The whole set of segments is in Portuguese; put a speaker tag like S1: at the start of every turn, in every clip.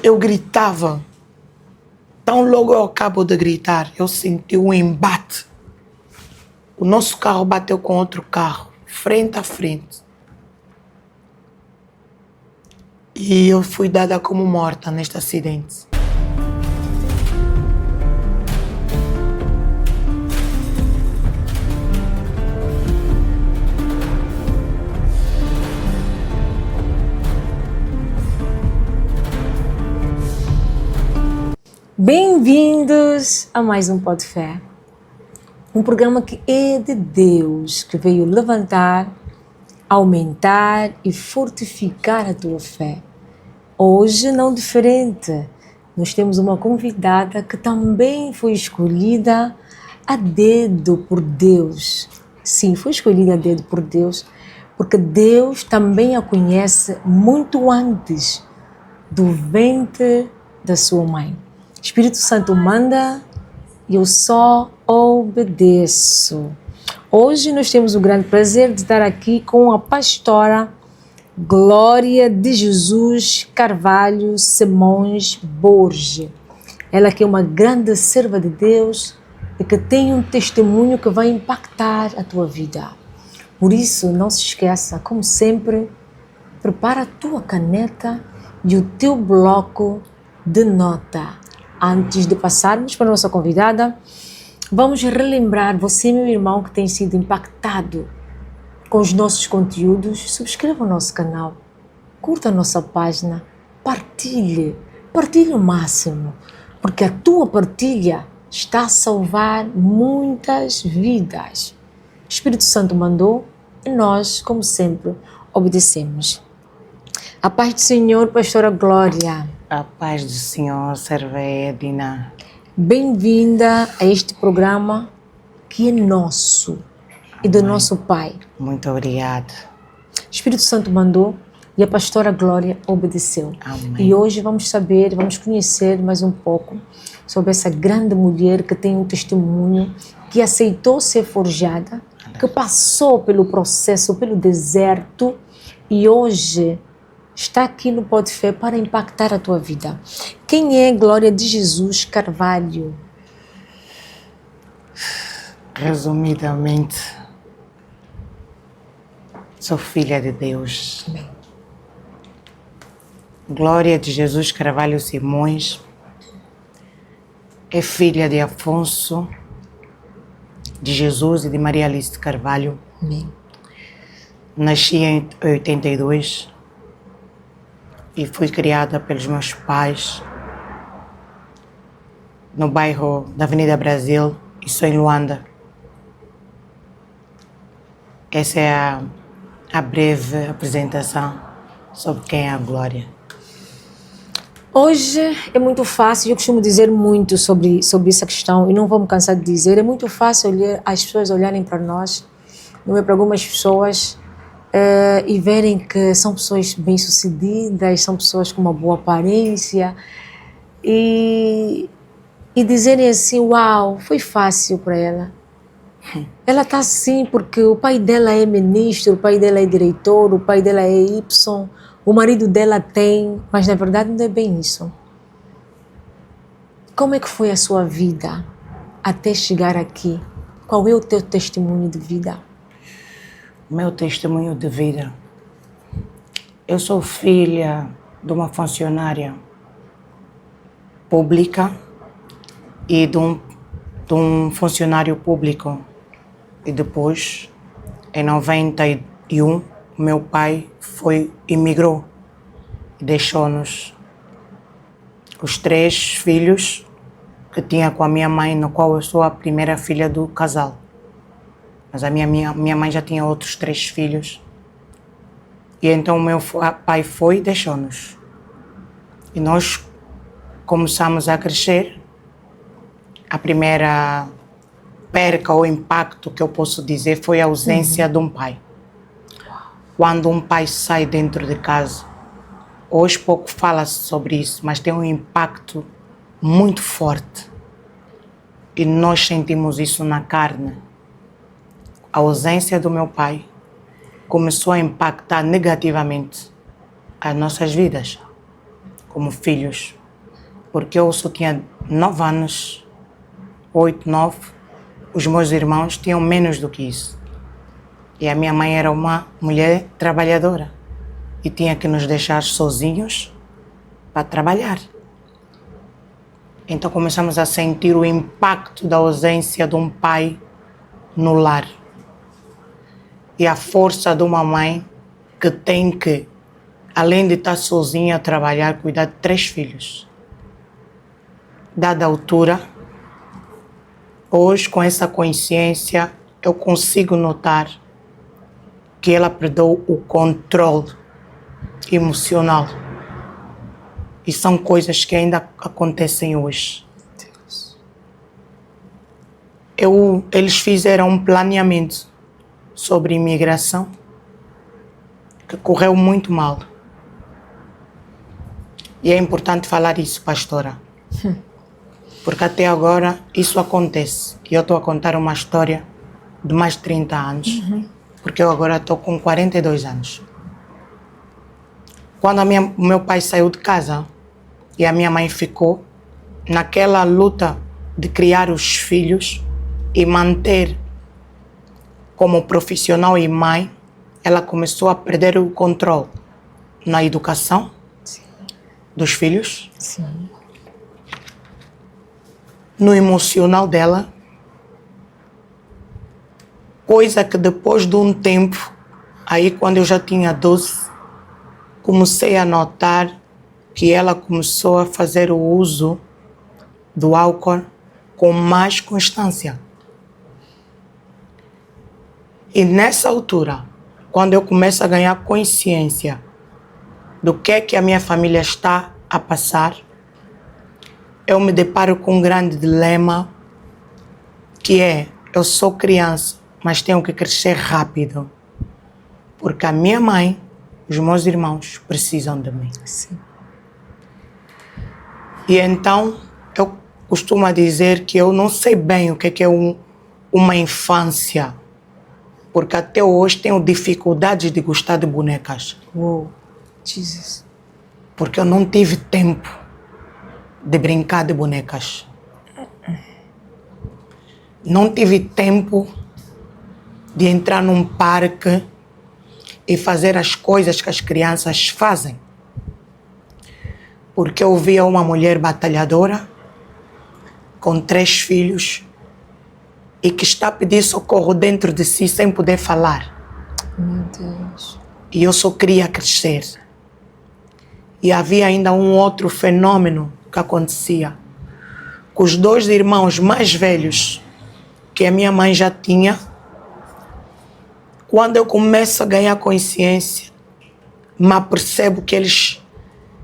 S1: Eu gritava. Tão logo eu acabo de gritar, eu senti um embate. O nosso carro bateu com outro carro, frente a frente. E eu fui dada como morta neste acidente.
S2: Bem-vindos a mais um Pó de Fé, um programa que é de Deus, que veio levantar, aumentar e fortificar a tua fé. Hoje, não diferente, nós temos uma convidada que também foi escolhida a dedo por Deus. Sim, foi escolhida a dedo por Deus, porque Deus também a conhece muito antes do ventre da sua mãe. Espírito Santo manda e eu só obedeço. Hoje nós temos o grande prazer de estar aqui com a pastora Glória de Jesus Carvalho Simões Borges. Ela que é uma grande serva de Deus e que tem um testemunho que vai impactar a tua vida. Por isso, não se esqueça, como sempre, prepara a tua caneta e o teu bloco de nota. Antes de passarmos para a nossa convidada, vamos relembrar você, meu irmão, que tem sido impactado com os nossos conteúdos. Subscreva o nosso canal, curta a nossa página, partilhe o máximo, porque a tua partilha está a salvar muitas vidas. O Espírito Santo mandou e nós, como sempre, obedecemos. A paz do Senhor, pastora Glória.
S1: A paz do Senhor, serva Edna.
S2: Bem-vinda a este programa que é nosso e do nosso Pai.
S1: Muito obrigada.
S2: O Espírito Santo mandou e a pastora Glória obedeceu.
S1: Amém.
S2: E hoje vamos conhecer mais um pouco sobre essa grande mulher que tem um testemunho, que aceitou ser forjada, que passou pelo processo, pelo deserto e hoje está aqui no Pó de Fé para impactar a tua vida. Quem é Glória de Jesus Carvalho?
S1: Resumidamente, sou filha de Deus.
S2: Amém.
S1: Glória de Jesus Carvalho Simões é filha de Afonso, de Jesus e de Maria Alice de Carvalho.
S2: Amém.
S1: Nasci em 82 e fui criada pelos meus pais no bairro da Avenida Brasil e sou em Luanda. Essa é a breve apresentação sobre quem é a Glória.
S2: Hoje é muito fácil, eu costumo dizer muito sobre essa questão e não vou me cansar de dizer, é muito fácil as pessoas olharem para nós, não é, para algumas pessoas, e verem que são pessoas bem-sucedidas, são pessoas com uma boa aparência e dizerem assim, uau, foi fácil para ela. Ela está assim porque o pai dela é ministro, o pai dela é diretor, o pai dela é Y, o marido dela tem, mas na verdade não é bem isso. Como é que foi a sua vida até chegar aqui? Qual é o teu testemunho de vida?
S1: Meu testemunho de vida. Eu sou filha de uma funcionária pública e de um funcionário público. E depois, em 91, meu pai emigrou e deixou-nos os 3 filhos que tinha com a minha mãe, no qual eu sou a primeira filha do casal. Mas a minha mãe já tinha outros 3 filhos. E então o meu pai foi e deixou-nos. E nós começamos a crescer. A primeira perca ou impacto que eu posso dizer foi a ausência de um pai. Quando um pai sai dentro de casa, hoje pouco fala-se sobre isso, mas tem um impacto muito forte. E nós sentimos isso na carne. A ausência do meu pai começou a impactar negativamente as nossas vidas. como filhos, porque eu só tinha 9 anos, 8, 9, os meus irmãos tinham menos do que isso. E a minha mãe era uma mulher trabalhadora e tinha que nos deixar sozinhos para trabalhar. Então começamos a sentir o impacto da ausência de um pai no lar. E a força de uma mãe que tem que, além de estar sozinha a trabalhar, cuidar de 3 filhos. Dada a altura, hoje com essa consciência, eu consigo notar que ela perdeu o controle emocional. E são coisas que ainda acontecem hoje. Eles fizeram um planeamento sobre imigração que correu muito mal. E é importante falar isso, pastora. Porque até agora isso acontece. E eu estou a contar uma história de mais de 30 anos. Porque eu agora estou com 42 anos. Quando o meu pai saiu de casa e a minha mãe ficou, naquela luta de criar os filhos e manter como profissional e mãe, ela começou a perder o controle na educação dos filhos, no emocional dela, coisa que depois de um tempo, aí quando eu já tinha 12, comecei a notar que ela começou a fazer o uso do álcool com mais constância. E nessa altura, quando eu começo a ganhar consciência do que é que a minha família está a passar, eu me deparo com um grande dilema, que é, eu sou criança, mas tenho que crescer rápido, porque a minha mãe, os meus irmãos precisam de mim.
S2: Sim.
S1: E então, eu costumo dizer que eu não sei bem o que é uma infância, porque até hoje tenho dificuldades de gostar de bonecas.
S2: Uou, Jesus.
S1: Porque eu não tive tempo de brincar de bonecas. Não tive tempo de entrar num parque e fazer as coisas que as crianças fazem. Porque eu via uma mulher batalhadora, com 3 filhos, e que está a pedir socorro dentro de si sem poder falar.
S2: Meu Deus.
S1: E eu só queria crescer. E havia ainda um outro fenômeno que acontecia. Com os 2 irmãos mais velhos que a minha mãe já tinha, quando eu começo a ganhar consciência, me apercebo que eles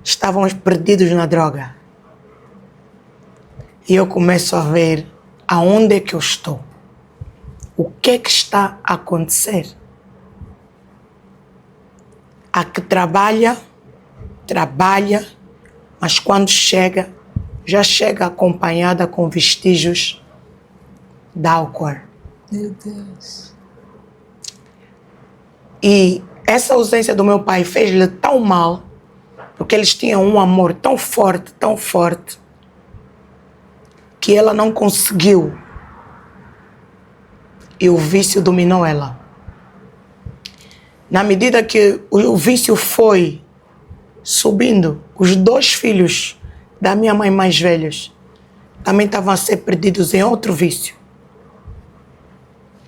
S1: estavam perdidos na droga. E eu começo a ver aonde é que eu estou. O que é que está a acontecer? A que trabalha, mas quando chega, já chega acompanhada com vestígios de álcool.
S2: Meu Deus.
S1: E essa ausência do meu pai fez-lhe tão mal, porque eles tinham um amor tão forte, que ela não conseguiu. E o vício dominou ela. Na medida que o vício foi subindo, os 2 filhos da minha mãe mais velhos também estavam a ser perdidos em outro vício,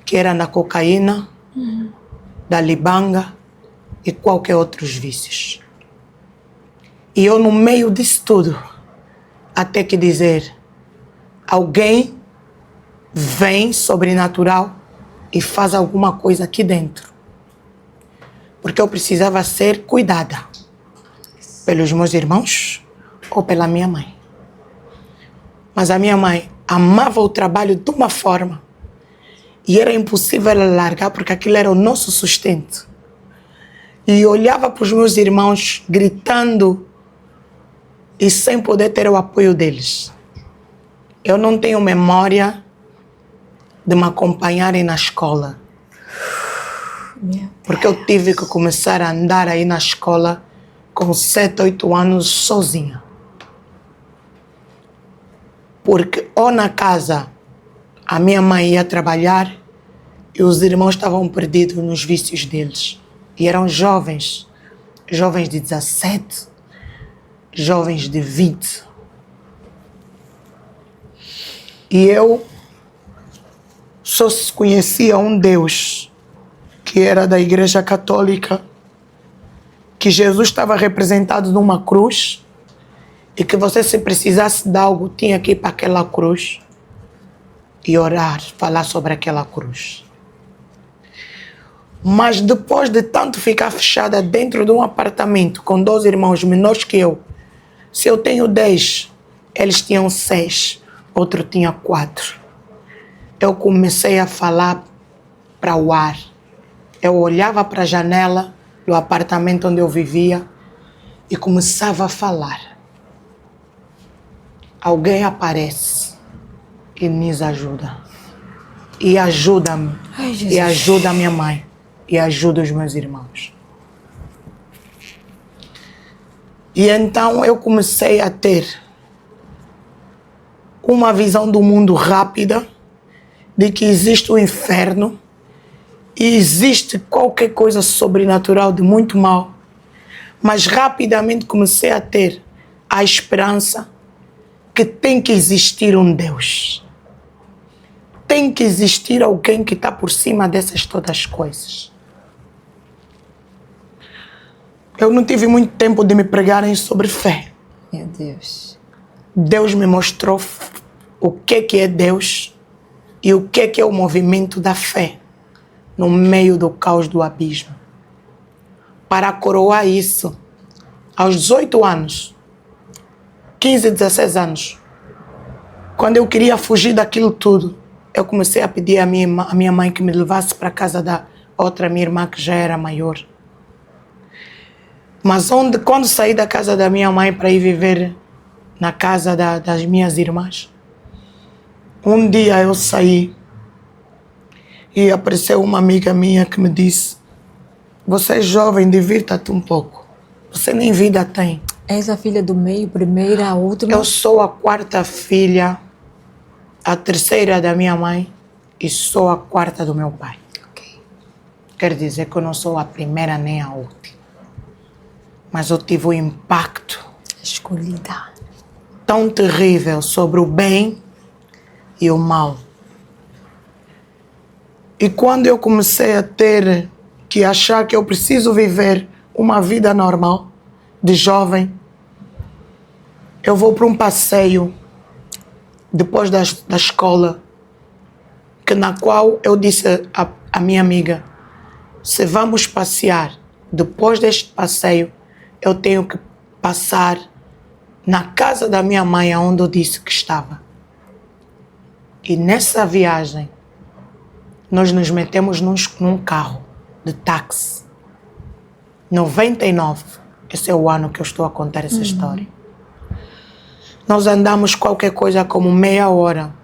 S1: que era na cocaína, da libanga e qualquer outros vícios. E eu, no meio disso tudo, até que dizer, alguém vem sobrenatural e faz alguma coisa aqui dentro. Porque eu precisava ser cuidada pelos meus irmãos ou pela minha mãe. Mas a minha mãe amava o trabalho de uma forma e era impossível ela largar, porque aquilo era o nosso sustento. E olhava para os meus irmãos gritando e sem poder ter o apoio deles. Eu não tenho memória de me acompanharem na escola. Porque eu tive que começar a andar aí na escola com 7, 8 anos sozinha. Porque ou na casa a minha mãe ia trabalhar e os irmãos estavam perdidos nos vícios deles. E eram jovens de 17, jovens de 20. E eu só conhecia um Deus que era da Igreja Católica, que Jesus estava representado numa cruz e que você, se precisasse de algo, tinha que ir para aquela cruz e orar, falar sobre aquela cruz. Mas depois de tanto ficar fechada dentro de um apartamento com 2 irmãos menores que eu, se eu tenho 10, eles tinham 6, outro tinha 4. Eu comecei a falar para o ar. Eu olhava para a janela do apartamento onde eu vivia e começava a falar. Alguém aparece e nos ajuda. E ajuda-me. E ajuda a minha mãe. E ajuda os meus irmãos. E então eu comecei a ter uma visão do mundo rápida, de que existe o inferno e existe qualquer coisa sobrenatural de muito mal. Mas rapidamente comecei a ter a esperança que tem que existir um Deus. Tem que existir alguém que está por cima dessas todas as coisas. Eu não tive muito tempo de me pregarem sobre fé.
S2: Meu Deus.
S1: Deus me mostrou o que é Deus e o que é o movimento da fé no meio do caos do abismo. Para coroar isso, aos 18 anos, 15, 16 anos, quando eu queria fugir daquilo tudo, eu comecei a pedir à minha mãe que me levasse para a casa da outra minha irmã, que já era maior. Mas quando saí da casa da minha mãe para ir viver na casa das minhas irmãs, um dia eu saí e apareceu uma amiga minha que me disse: você é jovem, divirta-te um pouco. Você nem vida tem.
S2: És a filha do meio, primeira, a última?
S1: Eu sou a 4ª filha, a 3ª da minha mãe e sou a 4ª do meu pai.
S2: Okay.
S1: Quer dizer que eu não sou a primeira nem a última. Mas eu tive um impacto
S2: escolhida
S1: tão terrível sobre o bem e o mal. E quando eu comecei a ter que achar que eu preciso viver uma vida normal, de jovem, eu vou para um passeio depois da escola, na qual eu disse à minha amiga: se vamos passear, depois deste passeio, eu tenho que passar na casa da minha mãe, onde eu disse que estava. E nessa viagem, nós nos metemos num carro de táxi. 99, esse é o ano que eu estou a contar essa história. Nós andamos qualquer coisa como meia hora.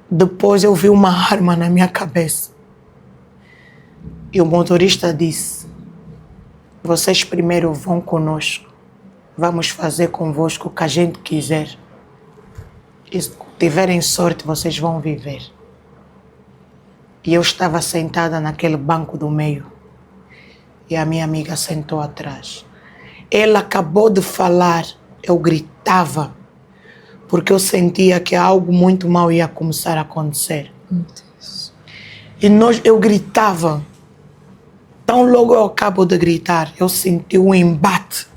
S1: Depois eu vi uma arma na minha cabeça. E o motorista disse: vocês primeiro vão conosco. Vamos fazer convosco o que a gente quiser. E se tiverem sorte, vocês vão viver. E eu estava sentada naquele banco do meio. E a minha amiga sentou atrás. Ela acabou de falar. Eu gritava. Porque eu sentia que algo muito mal ia começar a acontecer. E eu gritava. Tão logo eu acabo de gritar, eu senti um embate.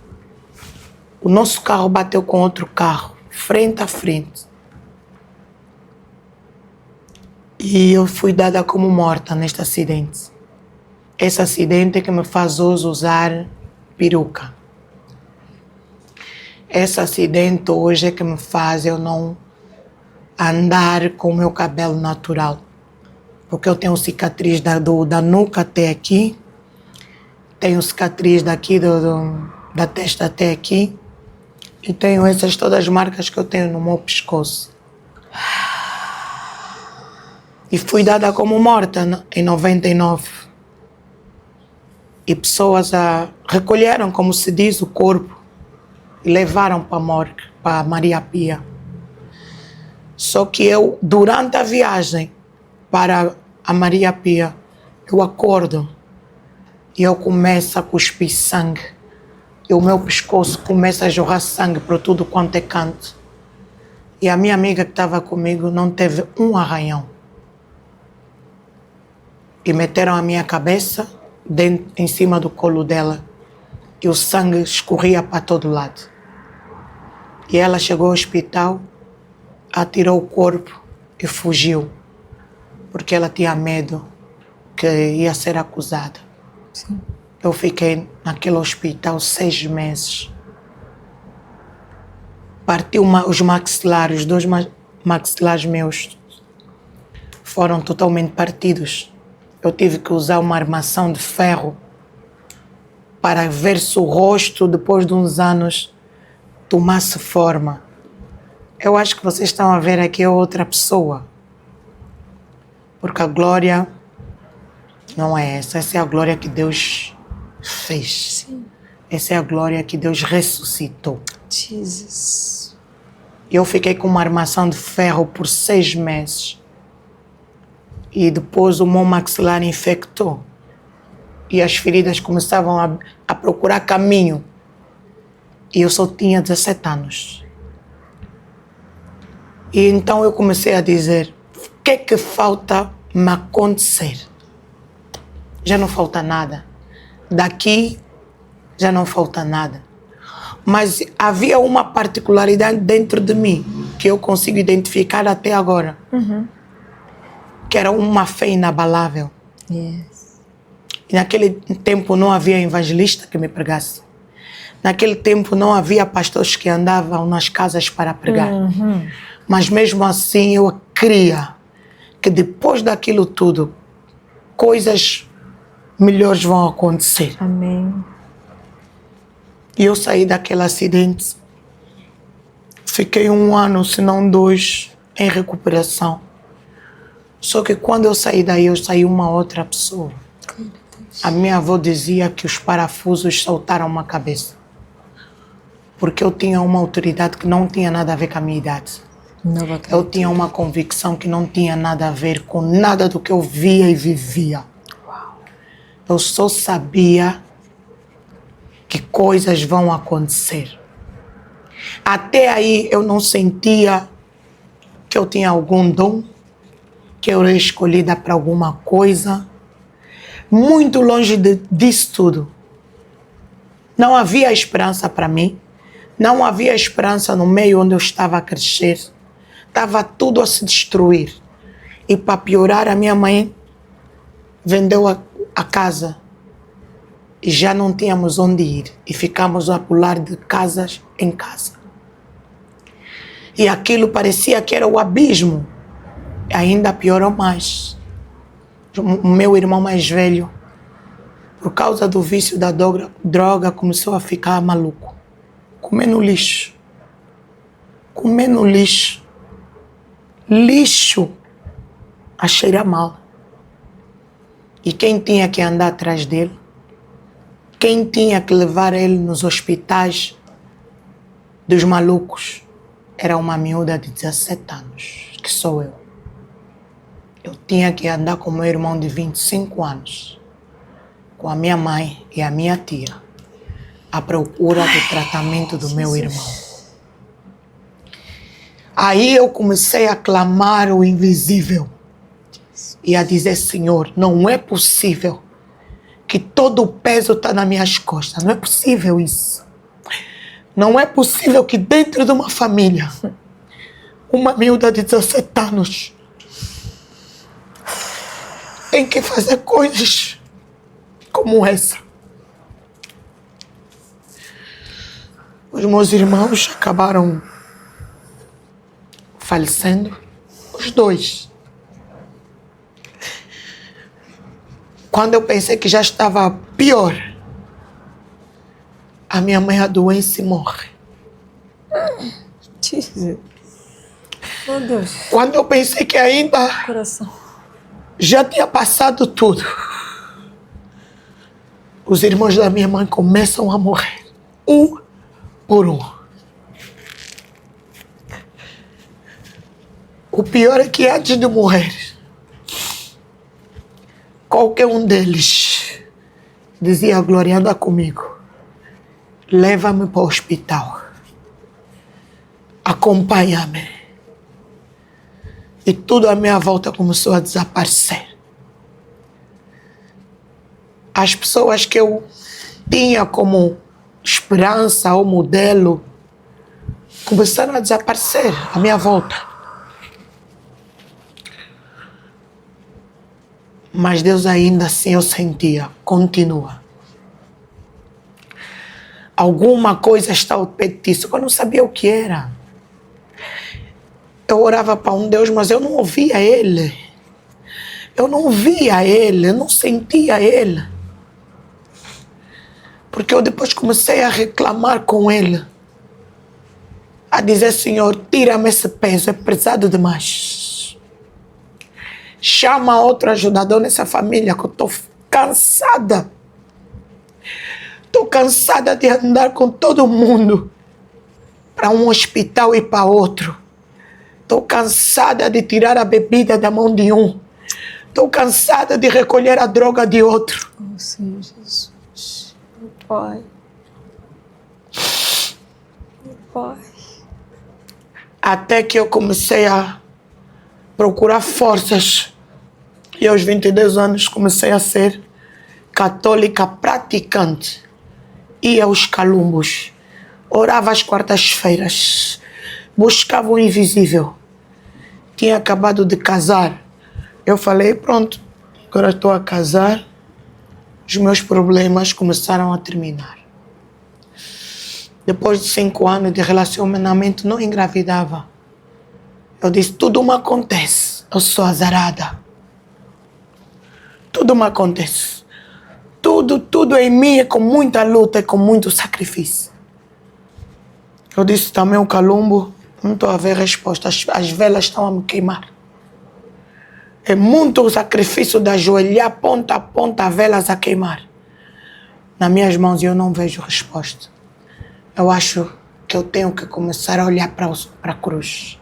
S1: O nosso carro bateu com outro carro, frente a frente. E eu fui dada como morta neste acidente. Esse acidente é que me faz hoje usar peruca. Esse acidente hoje é que me faz eu não andar com o meu cabelo natural. Porque eu tenho cicatriz da nuca até aqui. Tenho cicatriz daqui da testa até aqui. E tenho essas todas as marcas que eu tenho no meu pescoço. E fui dada como morta em 99. E pessoas recolheram, como se diz, o corpo e levaram para a morgue, para Maria Pia. Só que eu, durante a viagem para a Maria Pia, eu acordo e eu começo a cuspir sangue. E o meu pescoço começa a jorrar sangue para tudo quanto é canto. E a minha amiga que estava comigo não teve um arranhão. E meteram a minha cabeça em cima do colo dela. E o sangue escorria para todo lado. E ela chegou ao hospital, atirou o corpo e fugiu. Porque ela tinha medo que ia ser acusada.
S2: Sim.
S1: Eu fiquei naquele hospital 6 meses. Partiu os maxilares, 2 maxilares meus foram totalmente partidos. Eu tive que usar uma armação de ferro para ver se o rosto, depois de uns anos, tomasse forma. Eu acho que vocês estão a ver aqui outra pessoa. Porque a glória não é essa. Essa é a glória que Deus fez.
S2: Sim.
S1: Essa é a glória que Deus ressuscitou.
S2: Jesus.
S1: Eu fiquei com uma armação de ferro por 6 meses. E depois o meu maxilar infectou. E as feridas começavam a procurar caminho. E eu só tinha 17 anos. E então eu comecei a dizer, o que é que falta me acontecer? Já não falta nada. Daqui já não falta nada. Mas havia uma particularidade dentro de mim que eu consigo identificar até agora. Que era uma fé inabalável.
S2: Yes.
S1: E naquele tempo não havia evangelista que me pregasse. Naquele tempo não havia pastores que andavam nas casas para pregar. Mas mesmo assim eu cria que depois daquilo tudo, coisas melhores vão acontecer.
S2: Amém.
S1: E eu saí daquele acidente. Fiquei 1 ano, se não 2, em recuperação. Só que quando eu saí daí, eu saí uma outra pessoa. A minha avó dizia que os parafusos soltaram uma cabeça. Porque eu tinha uma autoridade que não tinha nada a ver com a minha idade. Eu tinha uma convicção que não tinha nada a ver com nada do que eu via e vivia. Eu só sabia que coisas vão acontecer. Até aí eu não sentia que eu tinha algum dom, que eu era escolhida para alguma coisa. Muito longe disso tudo. Não havia esperança para mim. Não havia esperança no meio onde eu estava a crescer. Estava tudo a se destruir. E para piorar, a minha mãe vendeu a casa. E já não tínhamos onde ir. E ficamos a pular de casas em casa. E aquilo parecia que era o abismo. Ainda piorou mais. O meu irmão mais velho, por causa do vício da droga, começou a ficar maluco. Comendo lixo. Comendo lixo. Lixo a cheirar mal. E quem tinha que andar atrás dele? Quem tinha que levar ele nos hospitais dos malucos? Era uma miúda de 17 anos, que sou eu. Eu tinha que andar com meu irmão de 25 anos, com a minha mãe e a minha tia, à procura do tratamento do meu irmão. Aí eu comecei a clamar o invisível e a dizer, Senhor, não é possível que todo o peso está nas minhas costas. Não é possível isso. Não é possível que dentro de uma família, uma miúda de 17 anos tem que fazer coisas como essa. Os meus irmãos acabaram falecendo, os 2. Quando eu pensei que já estava pior, a minha mãe adoece e morre.
S2: Jesus. Meu Deus.
S1: Quando eu pensei que ainda
S2: Coração.
S1: já tinha passado tudo,
S3: os irmãos da minha mãe começam a morrer, um por um. O pior é que antes de morrer, qualquer um deles dizia: Glória, anda comigo, leva-me para o hospital, acompanha-me. E tudo à minha volta começou a desaparecer. As pessoas que eu tinha como esperança ou modelo começaram a desaparecer à minha volta. Mas Deus ainda assim, eu sentia, continua. Alguma coisa está ao pé de ti, eu não sabia o que era. Eu orava para um Deus, mas eu não ouvia Ele. Eu não via Ele, eu não sentia Ele. Porque eu depois comecei a reclamar com Ele. A dizer: Senhor, tira-me esse peso, é pesado demais. Chama outro ajudador nessa família, que eu estou cansada. Estou cansada de andar com todo mundo para um hospital e para outro. Estou cansada de tirar a bebida da mão de um. Estou cansada de recolher a droga de outro.
S2: Oh, Senhor Jesus, meu Pai. Meu Pai.
S3: Até que eu comecei a procurar forças. E aos 22 anos comecei a ser católica praticante. Ia aos calumbos. Orava às quartas-feiras. Buscava o invisível. Tinha acabado de casar. Eu falei: pronto, agora estou a casar. Os meus problemas começaram a terminar. Depois de 5 anos de relacionamento, não engravidava. Eu disse: tudo me acontece. Eu sou azarada. Tudo me acontece. Tudo em mim é com muita luta e com muito sacrifício. Eu disse também: o calumbo, não estou a ver resposta. As velas estão a me queimar. É muito sacrifício de ajoelhar ponta a ponta, velas a queimar. Nas minhas mãos eu não vejo resposta. Eu acho que eu tenho que começar a olhar para a cruz.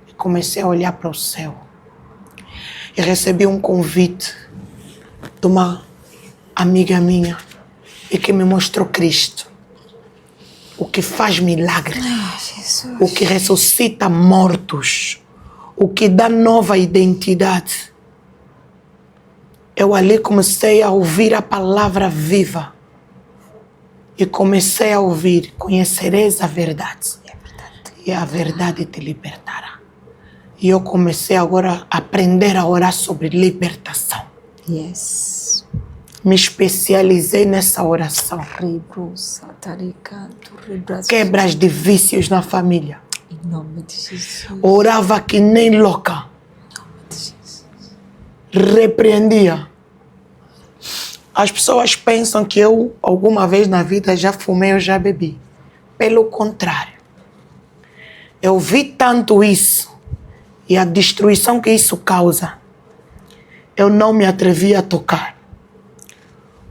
S3: E comecei a olhar para o céu. E recebi um convite de uma amiga minha e que me mostrou Cristo. O que faz milagre. O que ressuscita mortos. O que dá nova identidade. Eu ali comecei a ouvir a palavra viva. E comecei a ouvir: conhecereis a verdade. E a verdade te libertará. E eu comecei agora a aprender a orar sobre libertação.
S2: Yes.
S3: Me especializei nessa oração. Quebras de vícios na família.
S2: Em nome de Jesus.
S3: Orava que nem louca.
S2: Em nome de Jesus.
S3: Repreendia. As pessoas pensam que eu, alguma vez na vida, já fumei ou já bebi. Pelo contrário. Eu vi tanto isso e a destruição que isso causa. Eu não me atrevia a tocar.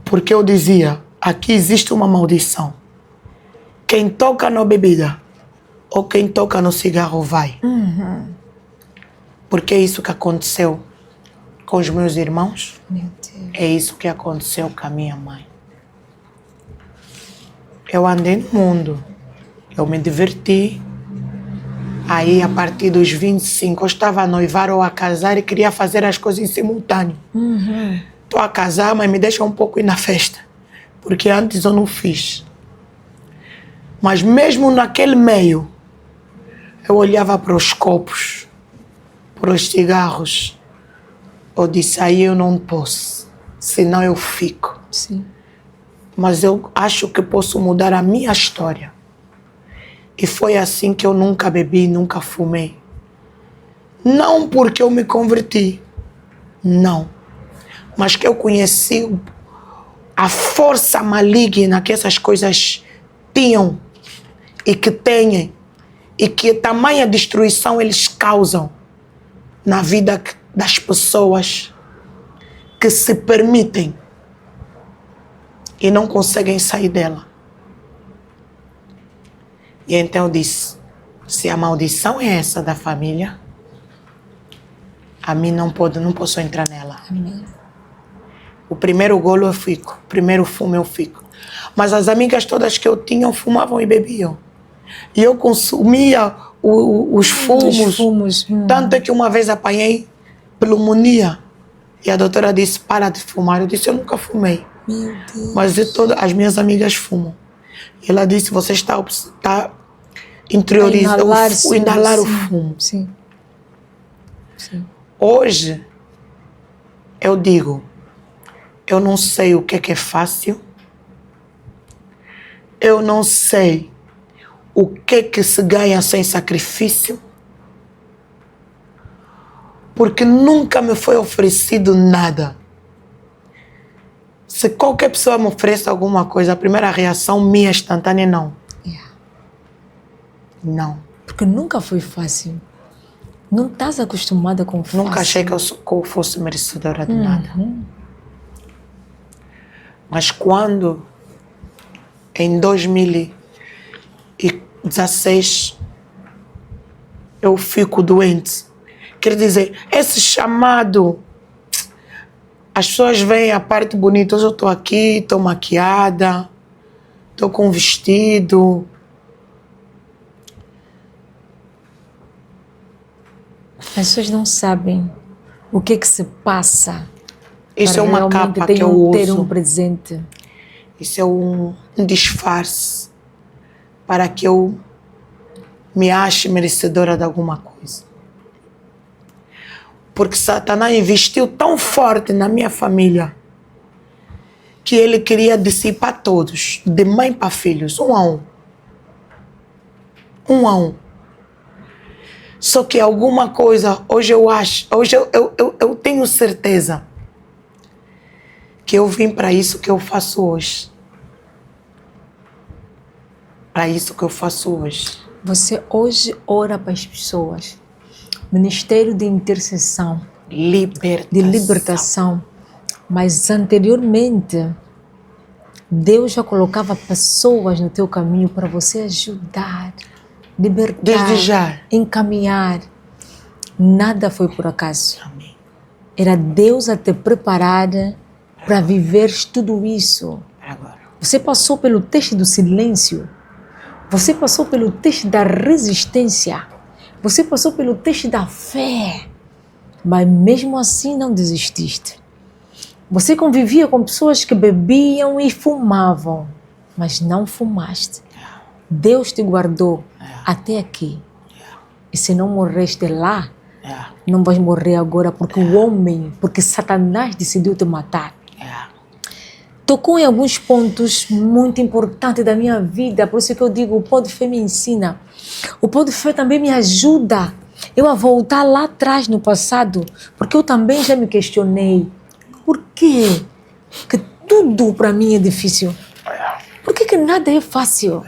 S3: Porque eu dizia: aqui existe uma maldição. Quem toca na bebida ou quem toca no cigarro vai. Porque é isso que aconteceu com os meus irmãos.
S2: Meu Deus.
S3: É isso que aconteceu com a minha mãe. Eu andei no mundo. Eu me diverti. Aí, a partir dos 25, eu estava a noivar ou a casar e queria fazer as coisas em simultâneo. Estou a casar, mas me deixa um pouco ir na festa. Porque antes eu não fiz. Mas mesmo naquele meio, eu olhava para os copos, para os cigarros. Eu disse: aí eu não posso, senão eu fico.
S2: Sim.
S3: Mas eu acho que posso mudar a minha história. E foi assim que eu nunca bebi, nunca fumei. Não porque eu me converti, não. Mas que eu conheci a força maligna que essas coisas tinham e que têm. E que tamanha destruição eles causam na vida das pessoas que se permitem e não conseguem sair dela. E então eu disse, se a maldição é essa da família, a mim não posso entrar nela.
S2: Amém.
S3: O primeiro golo eu fico, o primeiro fumo eu fico. Mas as amigas todas que eu tinha fumavam e bebiam. E eu consumia os fumos. Tanto é que uma vez apanhei pneumonia. E a doutora disse, para de fumar. Eu disse, eu nunca fumei.
S2: Meu Deus.
S3: Mas as minhas amigas fumam. E ela disse, você está interiorizando, inalar o fumo.
S2: Sim. Sim.
S3: Hoje, eu digo, eu não sei o que é fácil. Eu não sei o que se ganha sem sacrifício. Porque nunca me foi oferecido nada. Se qualquer pessoa me oferece alguma coisa, a primeira reação minha instantânea é não.
S2: Yeah.
S3: Não.
S2: Porque nunca foi fácil. Não estás acostumada com fácil.
S3: Nunca achei que eu fosse merecedora de nada. Mas quando, em 2016, eu fico doente, quer dizer, esse chamado, as pessoas veem a parte bonita. Hoje eu estou aqui, estou maquiada, estou com vestido.
S2: As pessoas não sabem o que se passa.
S3: Isso é uma capa que eu
S2: ter
S3: uso.
S2: Um presente.
S3: Isso é um disfarce para que eu me ache merecedora de alguma coisa. Porque Satanás investiu tão forte na minha família que ele queria dissipar todos, de mãe para filhos, um a um. Um a um. Só que alguma coisa, hoje eu tenho certeza que eu vim para isso que eu faço hoje. Para isso que eu faço hoje.
S2: Você hoje ora para as pessoas. Ministério de intercessão.
S3: Libertação.
S2: De libertação. Mas anteriormente, Deus já colocava pessoas no teu caminho para você ajudar, libertar,
S3: Desde já.
S2: encaminhar. Nada foi por acaso.
S3: Amém.
S2: Era Deus a te preparar para viveres tudo isso.
S3: Agora.
S2: Você passou pelo teste do silêncio. Você passou pelo teste da resistência. Você passou pelo teste da fé. Mas mesmo assim não desististe. Você convivia com pessoas que bebiam e fumavam, mas não fumaste. Deus te guardou até aqui. E se não morreste lá, não vais morrer agora porque Satanás decidiu te matar. Tocou em alguns pontos muito importantes da minha vida, por isso que eu digo, o pó de fé me ensina. O pó de fé também me ajuda eu a voltar lá atrás no passado, porque eu também já me questionei. Por quê que tudo para mim é difícil? Por que nada é fácil?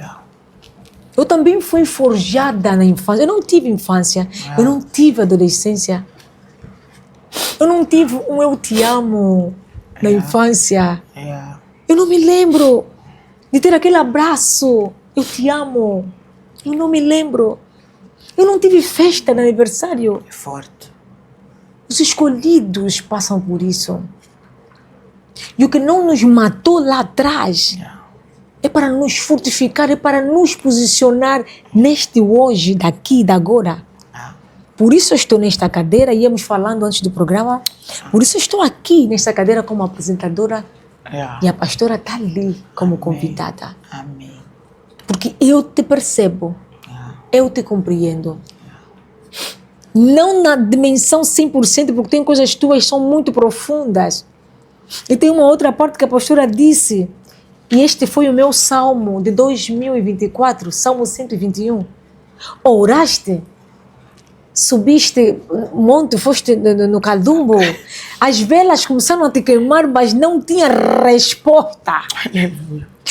S2: Eu também fui forjada na infância. Eu não tive infância, eu não tive adolescência. Eu não tive um eu te amo na infância. Eu não me lembro de ter aquele abraço. Eu te amo. Eu não me lembro. Eu não tive festa de aniversário.
S3: É forte.
S2: Os escolhidos passam por isso. E o que não nos matou lá atrás é para nos fortificar, é para nos posicionar neste hoje, daqui, da agora. Por isso eu estou nesta cadeira, íamos falando antes do programa, por isso eu estou aqui nesta cadeira como apresentadora e a pastora está ali como convidada.
S3: Amém.
S2: Porque eu te percebo, eu te compreendo. Não na dimensão 100%, porque tem coisas tuas que são muito profundas. E tem uma outra parte que a pastora disse, e este foi o meu salmo de 2024, Salmo 121. Oraste, subiste um monte, foste no Calumbo, as velas começaram a te queimar, mas não tinha resposta.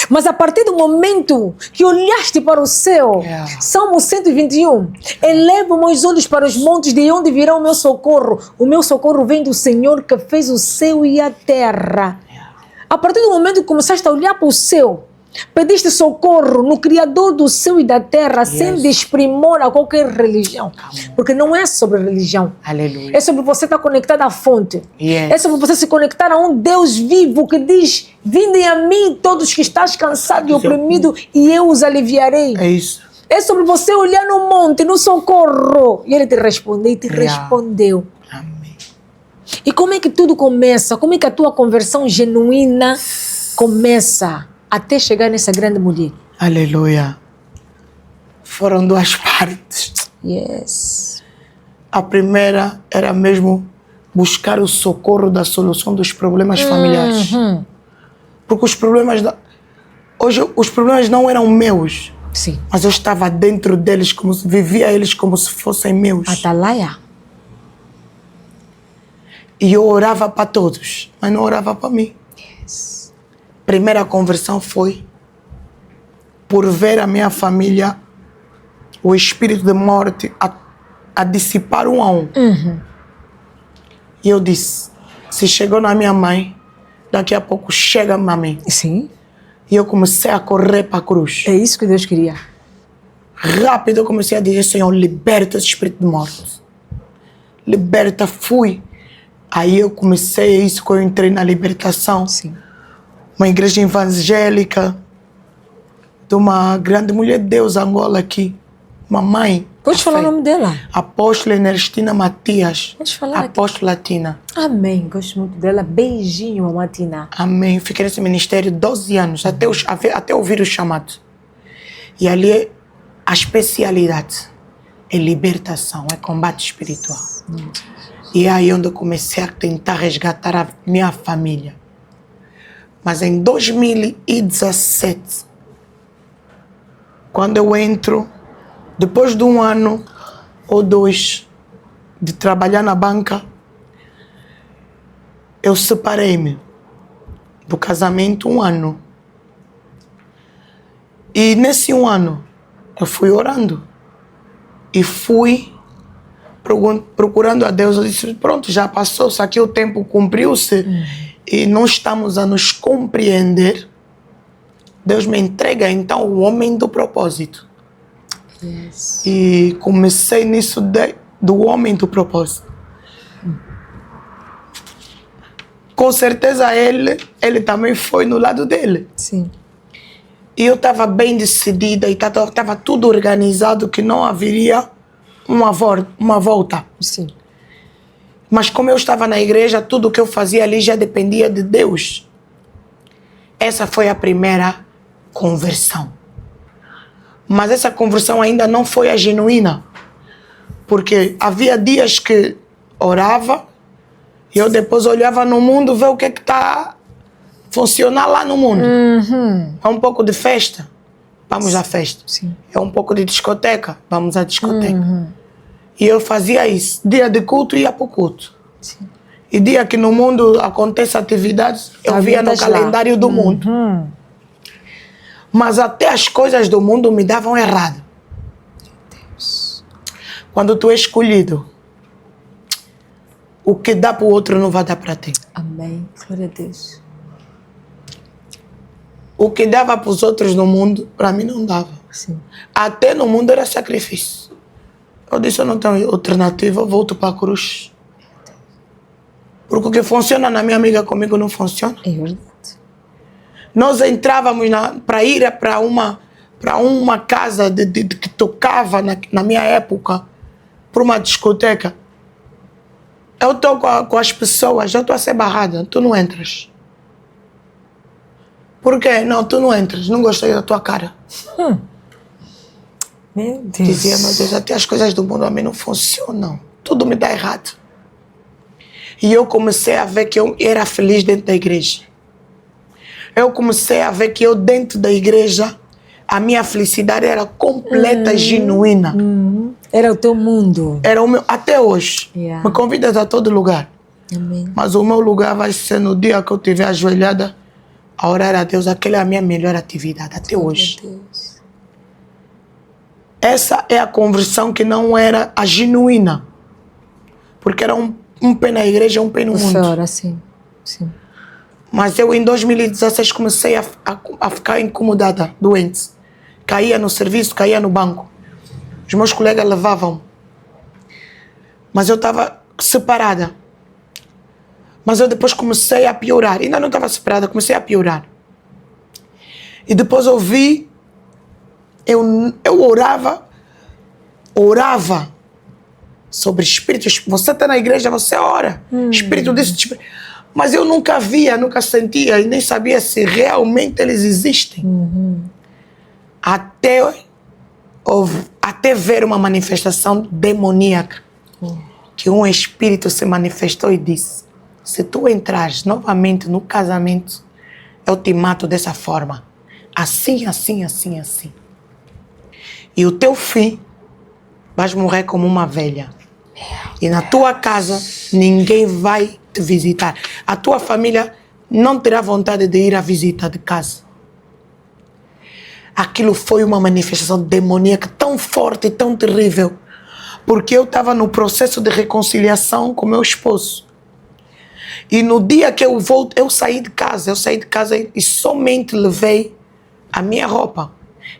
S2: Mas a partir do momento que olhaste para o céu, Salmo 121, elevo meus olhos para os montes, de onde virá o meu socorro? O meu socorro vem do Senhor que fez o céu e a terra. A partir do momento que começaste a olhar para o céu, pediste socorro no Criador do céu e da terra, sem desprimor a qualquer religião. Porque não é sobre religião.
S1: Aleluia.
S2: É sobre você estar conectado à fonte.
S1: Yes.
S2: É sobre você se conectar a um Deus vivo que diz: vindem a mim todos que estás cansado e oprimido e eu os aliviarei.
S3: É isso.
S2: É sobre você olhar no monte, no socorro. E ele te respondeu e te respondeu.
S1: Amém.
S2: E como é que tudo começa? Como é que a tua conversão genuína começa até chegar nessa grande mulher?
S3: Aleluia. Foram duas partes.
S2: Yes.
S3: A primeira era mesmo buscar o socorro da solução dos problemas familiares. Porque os problemas hoje os problemas não eram meus,
S2: Sim.
S3: mas eu estava dentro deles, vivia eles como se fossem meus.
S2: Atalaia.
S3: E eu orava para todos, mas não orava para mim.
S2: Yes.
S3: Primeira conversão foi por ver a minha família, o espírito de morte a dissipar um a um. E eu disse, se chegou na minha mãe, daqui a pouco chega-me a mim.
S2: Sim.
S3: E eu comecei a correr para a cruz.
S2: É isso que Deus queria.
S3: Rápido eu comecei a dizer, Senhor, liberta esse espírito de morte. Liberta, fui. Aí eu comecei, isso que eu entrei na libertação.
S2: Sim.
S3: Uma igreja evangélica, de uma grande mulher de Deus, Angola aqui. Uma mãe.
S2: Pode falar o nome dela?
S3: Apóstola Ernestina Matias.
S2: Pode falar aqui.
S3: Apóstola Tina.
S2: Amém. Gosto muito dela. Beijinho, Matina.
S3: Amém. Fiquei nesse ministério 12 anos, até ouvir o chamado. E ali a especialidade é libertação, é combate espiritual. E é aí onde eu comecei a tentar resgatar a minha família. Mas em 2017, quando eu entro, depois de um ano ou dois de trabalhar na banca, eu separei-me do casamento um ano. E nesse um ano, eu fui orando. E fui procurando a Deus. Eu disse, pronto, já passou-se aqui, o tempo cumpriu-se. E não estamos a nos compreender. Deus me entrega, então, o homem do propósito.
S2: Yes.
S3: E comecei nisso do homem do propósito. Com certeza ele também foi no lado dele.
S2: Sim.
S3: E eu estava bem decidida e estava tudo organizado que não haveria uma volta.
S2: Sim.
S3: Mas como eu estava na igreja, tudo que eu fazia ali já dependia de Deus. Essa foi a primeira conversão. Mas essa conversão ainda não foi a genuína. Porque havia dias que orava e eu depois olhava no mundo, ver o que está a funcionar lá no mundo. É um pouco de festa, vamos à festa.
S2: Sim.
S3: É um pouco de discoteca, vamos à discoteca. E eu fazia isso. Dia de culto, ia para o culto.
S2: Sim.
S3: E dia que no mundo acontece atividades, eu via no calendário do mundo. Mas até as coisas do mundo me davam errado.
S2: Deus.
S3: Quando tu és escolhido, o que dá para o outro não vai dar para ti.
S2: Amém. Glória a Deus.
S3: O que dava para os outros no mundo, para mim não dava.
S2: Sim.
S3: Até no mundo era sacrifício. Eu disse, eu não tenho alternativa, eu volto para a cruz. Porque o que funciona na minha amiga comigo não funciona.
S2: É verdade.
S3: Nós entrávamos para ir para uma casa que tocava na minha época, para uma discoteca. Eu estou com as pessoas, eu estou a ser barrada, tu não entras. Por quê? Não, tu não entras, não gostei da tua cara.
S2: Meu Deus.
S3: Dizia, meu Deus, até as coisas do mundo a mim não funcionam. Tudo me dá errado. E eu comecei a ver que eu era feliz dentro da igreja. Eu comecei a ver que eu dentro da igreja, a minha felicidade era completa e genuína.
S2: Era o teu mundo.
S3: Era o meu, até hoje.
S2: Yeah.
S3: Me convidas a todo lugar.
S2: Amém.
S3: Mas o meu lugar vai ser no dia que eu estiver ajoelhada a orar a Deus. Aquela é a minha melhor atividade até hoje.
S2: Meu Deus.
S3: Essa é a conversão que não era a genuína. Porque era um pé na igreja e um pé no mundo.
S2: Fora, sim. Sim.
S3: Mas eu em 2016 comecei a ficar incomodada, doente. Caía no serviço, caía no banco. Os meus colegas levavam. Mas eu estava separada. Mas eu depois comecei a piorar. Ainda não estava separada, comecei a piorar. E depois eu vi, eu orava sobre espíritos. Você está na igreja, você ora. Espírito desse tipo. Mas eu nunca via, nunca sentia e nem sabia se realmente eles existem. Até ver uma manifestação demoníaca. Que um espírito se manifestou e disse: se tu entrares novamente no casamento, eu te mato dessa forma. Assim, assim, assim, assim. E o teu fim, vais morrer como uma velha. E na tua casa, ninguém vai te visitar. A tua família não terá vontade de ir à visita de casa. Aquilo foi uma manifestação demoníaca tão forte e tão terrível. Porque eu estava no processo de reconciliação com meu esposo. E no dia que eu voltei, eu saí de casa e somente levei a minha roupa.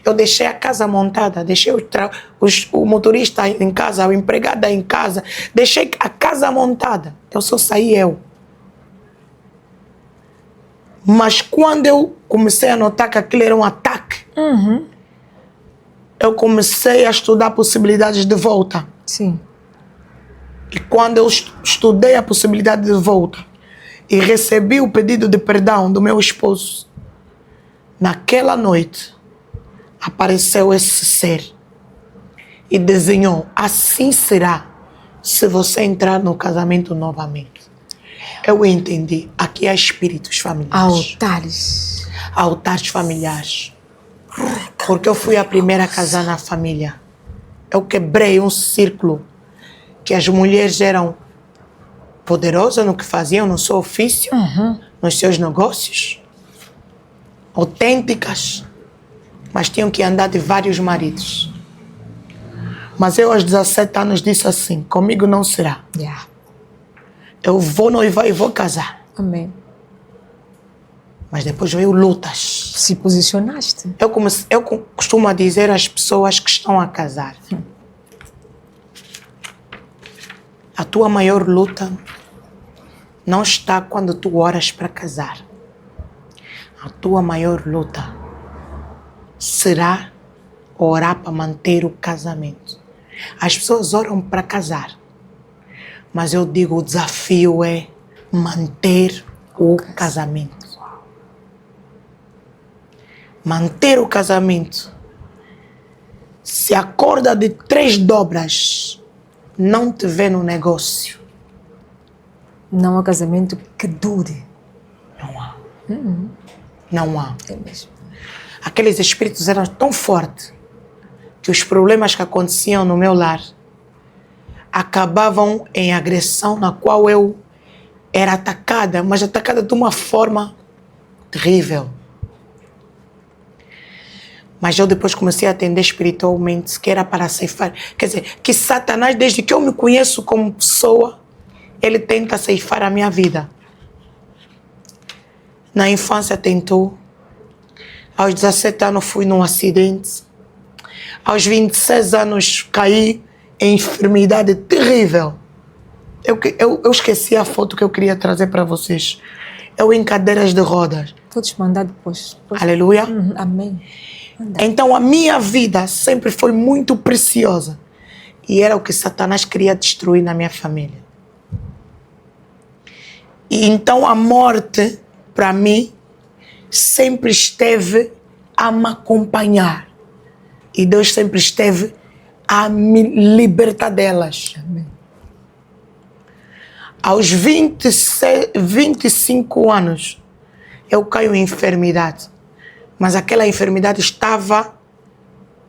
S3: Eu deixei a casa montada, deixei o motorista em casa, a empregada em casa, deixei a casa montada. Eu só saí eu. Mas quando eu comecei a notar que aquilo era um ataque, eu comecei a estudar possibilidades de volta.
S2: Sim.
S3: E quando eu estudei a possibilidade de volta e recebi o pedido de perdão do meu esposo, naquela noite apareceu esse ser e desenhou: assim será se você entrar no casamento novamente. Eu entendi, aqui há espíritos familiares.
S2: Altares.
S3: Altares familiares. Porque eu fui a primeira a casar na família. Eu quebrei um círculo que as mulheres eram poderosas no que faziam, no seu ofício, nos seus negócios, autênticas, mas tinham que andar de vários maridos. Mas eu aos 17 anos disse assim: comigo não será.
S2: Yeah.
S3: Eu vou noivar e vou casar.
S2: Amém.
S3: Mas depois veio lutas.
S2: Se posicionaste.
S3: Eu costumo dizer às pessoas que estão a casar: a tua maior luta não está quando tu oras para casar. A tua maior luta será orar para manter o casamento. As pessoas oram para casar, mas eu digo, o desafio é manter o casamento. Manter o casamento. Se a corda de 3 dobras não te vê no negócio,
S2: Não há casamento que dure.
S3: não há. Não há.
S2: É mesmo.
S3: Aqueles espíritos eram tão fortes que os problemas que aconteciam no meu lar acabavam em agressão, na qual eu era atacada, mas atacada de uma forma terrível. Mas eu depois comecei a atender espiritualmente, que era para ceifar. Quer dizer, que Satanás, desde que eu me conheço como pessoa, ele tenta ceifar a minha vida. Na infância tentou. Aos 17 anos fui num acidente. Aos 26 anos caí em enfermidade terrível. Eu esqueci a foto que eu queria trazer para vocês. Eu em cadeiras de rodas.
S2: Vou-te mandar depois.
S3: Aleluia.
S2: Amém.
S3: Então a minha vida sempre foi muito preciosa. E era o que Satanás queria destruir na minha família. E então a morte, para mim, sempre esteve a me acompanhar. E Deus sempre esteve a me libertar delas.
S2: Amém.
S3: Aos 25 anos, eu caio em enfermidade. Mas aquela enfermidade estava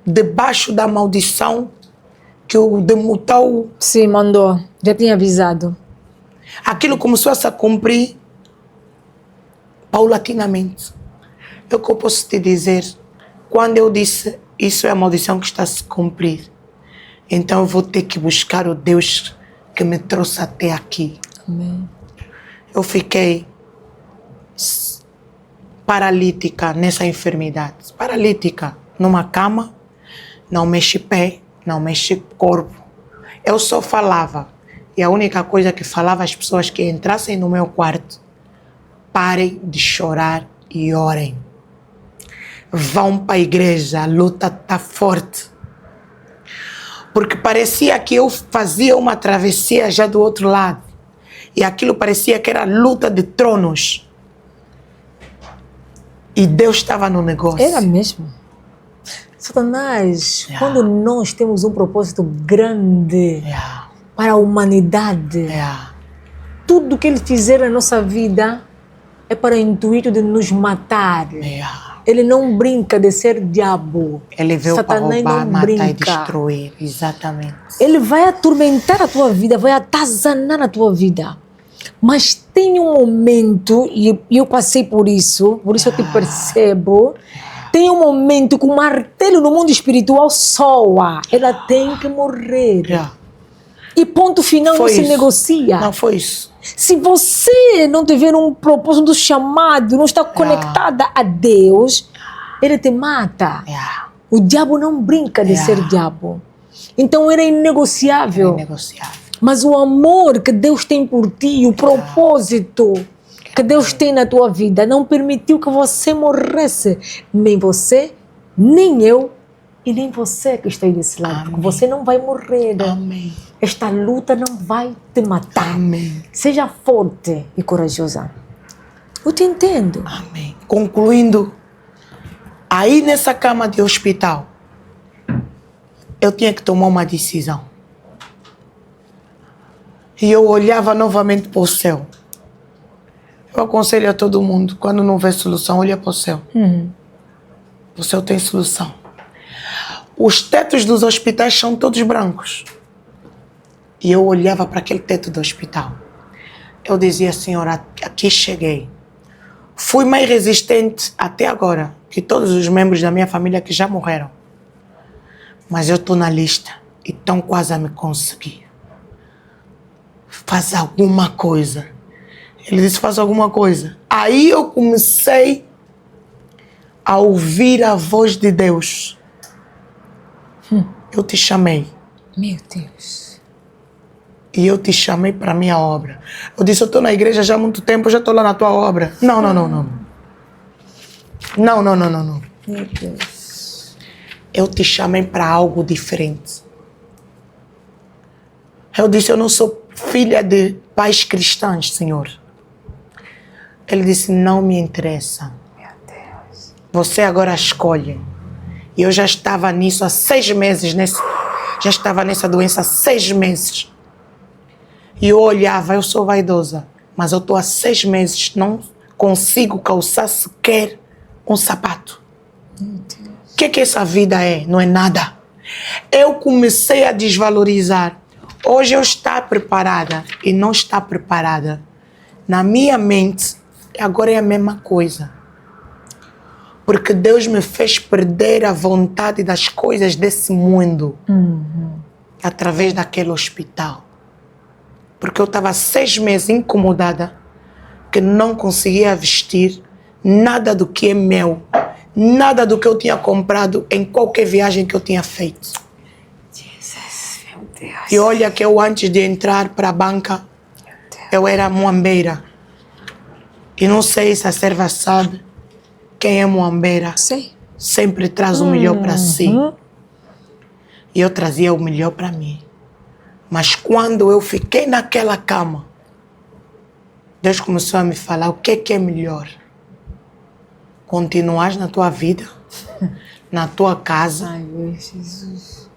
S3: debaixo da maldição que o demutou.
S2: Sim, mandou. Já tinha avisado.
S3: Aquilo começou a se cumprir paulatinamente. O que eu posso te dizer? Quando eu disse, isso é a maldição que está a se cumprir, então eu vou ter que buscar o Deus que me trouxe até aqui.
S2: Amém.
S3: Eu fiquei
S1: paralítica nessa enfermidade. Paralítica, numa cama, não mexe pé, não mexe corpo. Eu só falava. E a única coisa que falava às pessoas que entrassem no meu quarto: parem de chorar e orem. Vão para a igreja, a luta está forte. Porque parecia que eu fazia uma travessia já do outro lado. E aquilo parecia que era luta de tronos. E Deus estava no negócio.
S2: Era mesmo. Satanás, quando nós temos um propósito grande para a humanidade, tudo que ele fizer na nossa vida é para o intuito de nos matar. Ele não brinca de ser diabo.
S1: Ele veio para
S2: Satanás
S1: roubar,
S2: não
S1: matar
S2: brinca.
S1: e destruir. Exatamente.
S2: Ele vai atormentar a tua vida, vai atazanar a tua vida. Mas tem um momento, e eu passei por isso eu te percebo. Tem um momento que o martelo no mundo espiritual soa. Ela tem que morrer. E ponto final, não se negocia.
S1: Não foi isso.
S2: Se você não tiver um propósito do chamado, não está conectada a Deus, ele te mata. O diabo não brinca de ser diabo. Então era inegociável. Mas o amor que Deus tem por ti, o propósito que Deus tem na tua vida, não permitiu que você morresse. Nem você, nem eu, e nem você que está aí desse lado. Amém. Você não vai morrer.
S1: Amém.
S2: Esta luta não vai te matar.
S1: Amém.
S2: Seja forte e corajosa. Eu te entendo.
S1: Amém. Concluindo, aí nessa cama de hospital, eu tinha que tomar uma decisão. E eu olhava novamente para o céu. Eu aconselho a todo mundo, quando não vê solução, olha para o céu. O céu tem solução. Os tetos dos hospitais são todos brancos. E eu olhava para aquele teto do hospital. Eu dizia: Senhora, aqui cheguei. Fui mais resistente até agora que todos os membros da minha família que já morreram. Mas eu estou na lista e estão quase a me conseguir. Faz alguma coisa. Ele disse: faz alguma coisa. Aí eu comecei a ouvir a voz de Deus. Eu te chamei.
S2: Meu Deus.
S1: E eu te chamei para a minha obra. Eu disse: eu estou na igreja já há muito tempo, eu já estou lá na tua obra. Não. Não.
S2: Meu Deus.
S1: Eu te chamei para algo diferente. Eu disse: eu não sou filha de pais cristãos, Senhor. Ele disse: não me interessa.
S2: Meu Deus.
S1: Você agora escolhe. E eu já estava nisso há 6 meses. Já estava nessa doença há 6 meses. E eu olhava: eu sou vaidosa, mas eu estou há 6 meses, não consigo calçar sequer um sapato. O que essa vida é? Não é nada. Eu comecei a desvalorizar. Hoje eu estou preparada e não está preparada. Na minha mente, agora é a mesma coisa. Porque Deus me fez perder a vontade das coisas desse mundo. Através daquele hospital. Porque eu estava 6 meses incomodada, que não conseguia vestir nada do que é meu, nada do que eu tinha comprado em qualquer viagem que eu tinha feito.
S2: Jesus, meu Deus.
S1: E olha que eu, antes de entrar para a banca, eu era muambeira. E não sei se a serva sabe quem é muambeira.
S2: Sei.
S1: Sempre traz o melhor para si. E eu trazia o melhor para mim. Mas quando eu fiquei naquela cama, Deus começou a me falar: o que é melhor? Continuar na tua vida, na tua casa.
S2: Ai, meu Jesus.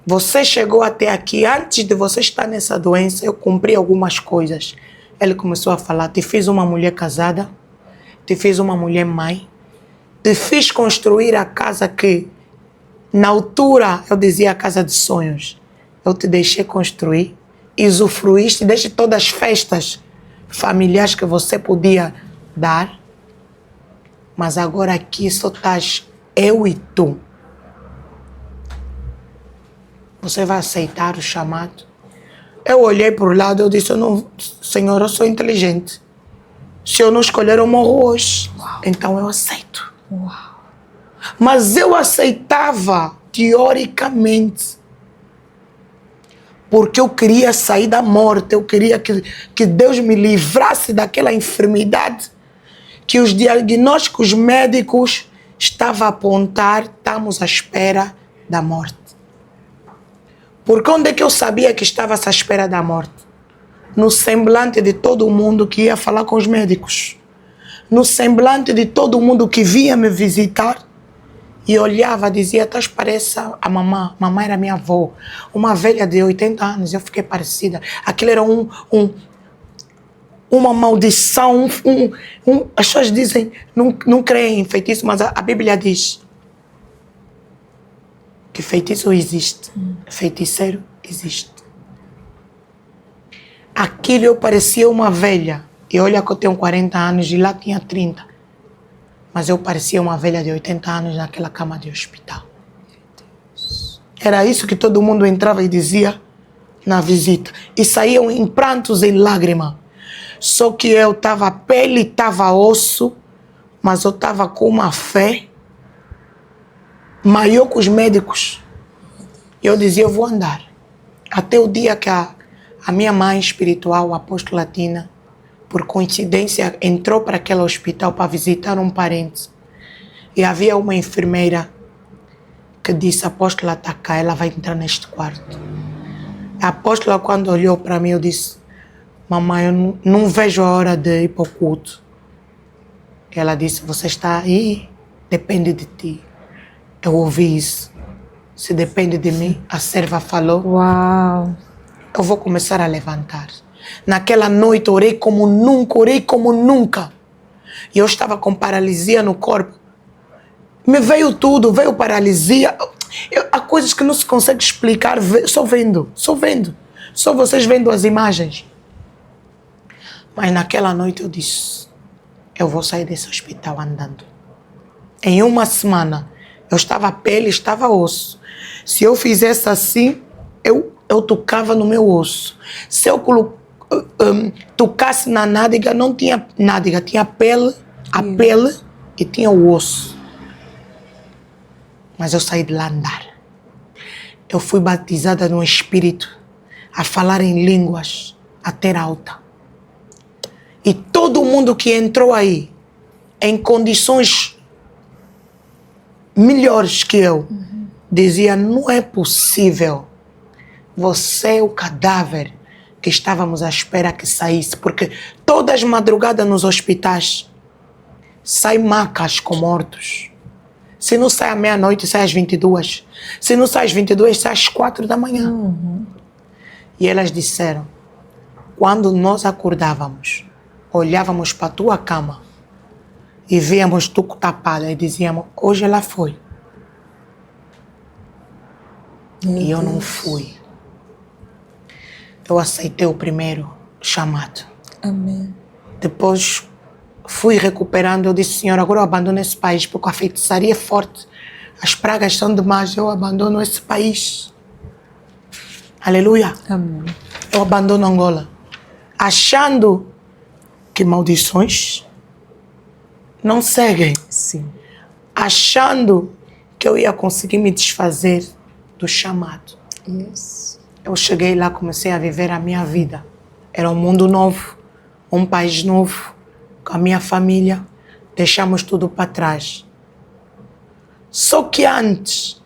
S1: Você chegou até aqui, antes de você estar nessa doença, eu cumpri algumas coisas. Ele começou a falar: te fiz uma mulher casada, te fiz uma mulher mãe, te fiz construir a casa que, na altura, eu dizia a casa de sonhos. Eu te deixei construir, usufruíste, desde todas as festas familiares que você podia dar. Mas agora aqui só estás eu e tu. Você vai aceitar o chamado? Eu olhei para o lado, eu disse: eu não, Senhor, eu sou inteligente.
S3: Se eu não escolher, eu morro hoje. Então eu aceito.
S2: Uau.
S3: Mas eu aceitava teoricamente. Porque eu queria sair da morte. Eu queria que Deus me livrasse daquela enfermidade que os diagnósticos médicos estavam a apontar. Estamos à espera da morte. Porque onde é que eu sabia que estava à espera da morte? No semblante de todo mundo que ia falar com os médicos. No semblante de todo mundo que vinha me visitar. E olhava, dizia, estás parece a mamãe. Mamãe era minha avó. Uma velha de 80 anos. Eu fiquei parecida. Aquilo era uma maldição. As pessoas dizem, não creem em feitiço, mas a Bíblia diz que feitiço existe. Feiticeiro existe. Aquilo eu parecia uma velha. E olha que eu tenho 40 anos e lá tinha 30. Mas eu parecia uma velha de 80 anos naquela cama de hospital. Era isso que todo mundo entrava e dizia na visita. E saíam em prantos, em lágrimas. Só que eu estava pele, estava osso, mas eu estava com uma fé maior que os médicos. E eu dizia, eu vou andar. Até o dia que a minha mãe espiritual, a apóstola Tina, por coincidência, entrou para aquele hospital para visitar um parente. E havia uma enfermeira que disse, a apóstola está cá, ela vai entrar neste quarto. A apóstola, quando olhou para mim, eu disse, mamãe, eu não vejo a hora de ir para o culto. Ela disse, você está aí, depende de ti. Eu ouvi isso. Se depende de mim, a serva falou.
S2: Uau.
S3: Eu vou começar a levantar. Naquela noite orei como nunca. E eu estava com paralisia no corpo. Me veio tudo, veio paralisia. Há coisas que não se consegue explicar só vendo. Só vocês vendo as imagens. Mas naquela noite eu disse, eu vou sair desse hospital andando. Em uma semana, eu estava pele, estava osso. Se eu fizesse assim, eu tocava no meu osso. Se eu tocasse na nádega, não tinha nádega, tinha pele, a pele e tinha o osso. Mas eu saí de lá andar. Eu fui batizada no Espírito, a falar em línguas, a ter alta. E todo mundo que entrou aí, em condições melhores que eu, dizia, não é possível. Você é o cadáver que estávamos à espera que saísse, porque todas as madrugadas nos hospitais saem macas com mortos. Se não sai à meia-noite, sai às 22. Se não sai às 22, sai às 4 da manhã. E elas disseram, quando nós acordávamos, olhávamos para a tua cama e víamos tu tapada e dizíamos, hoje ela foi. E eu não fui. Eu aceitei o primeiro chamado.
S2: Amém.
S3: Depois fui recuperando. Eu disse, Senhor, agora eu abandono esse país porque a feitiçaria é forte. As pragas são demais. Eu abandono esse país. Aleluia.
S2: Amém.
S3: Eu abandono Angola. Achando que maldições não seguem.
S2: Sim.
S3: Achando que eu ia conseguir me desfazer do chamado.
S2: Isso.
S3: Eu cheguei lá, comecei a viver a minha vida. Era um mundo novo, um país novo, com a minha família. Deixamos tudo para trás. Só que antes,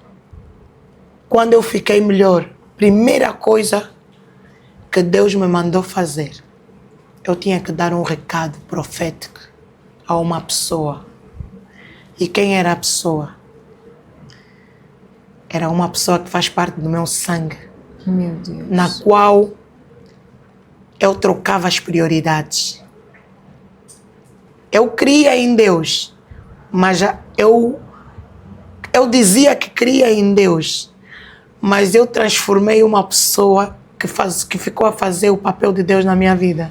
S3: quando eu fiquei melhor, primeira coisa que Deus me mandou fazer, eu tinha que dar um recado profético a uma pessoa. E quem era a pessoa? Era uma pessoa que faz parte do meu sangue.
S2: Meu Deus.
S3: Na qual eu trocava as prioridades. Eu cria em Deus, mas eu dizia que cria em Deus, mas eu transformei uma pessoa que ficou a fazer o papel de Deus na minha vida.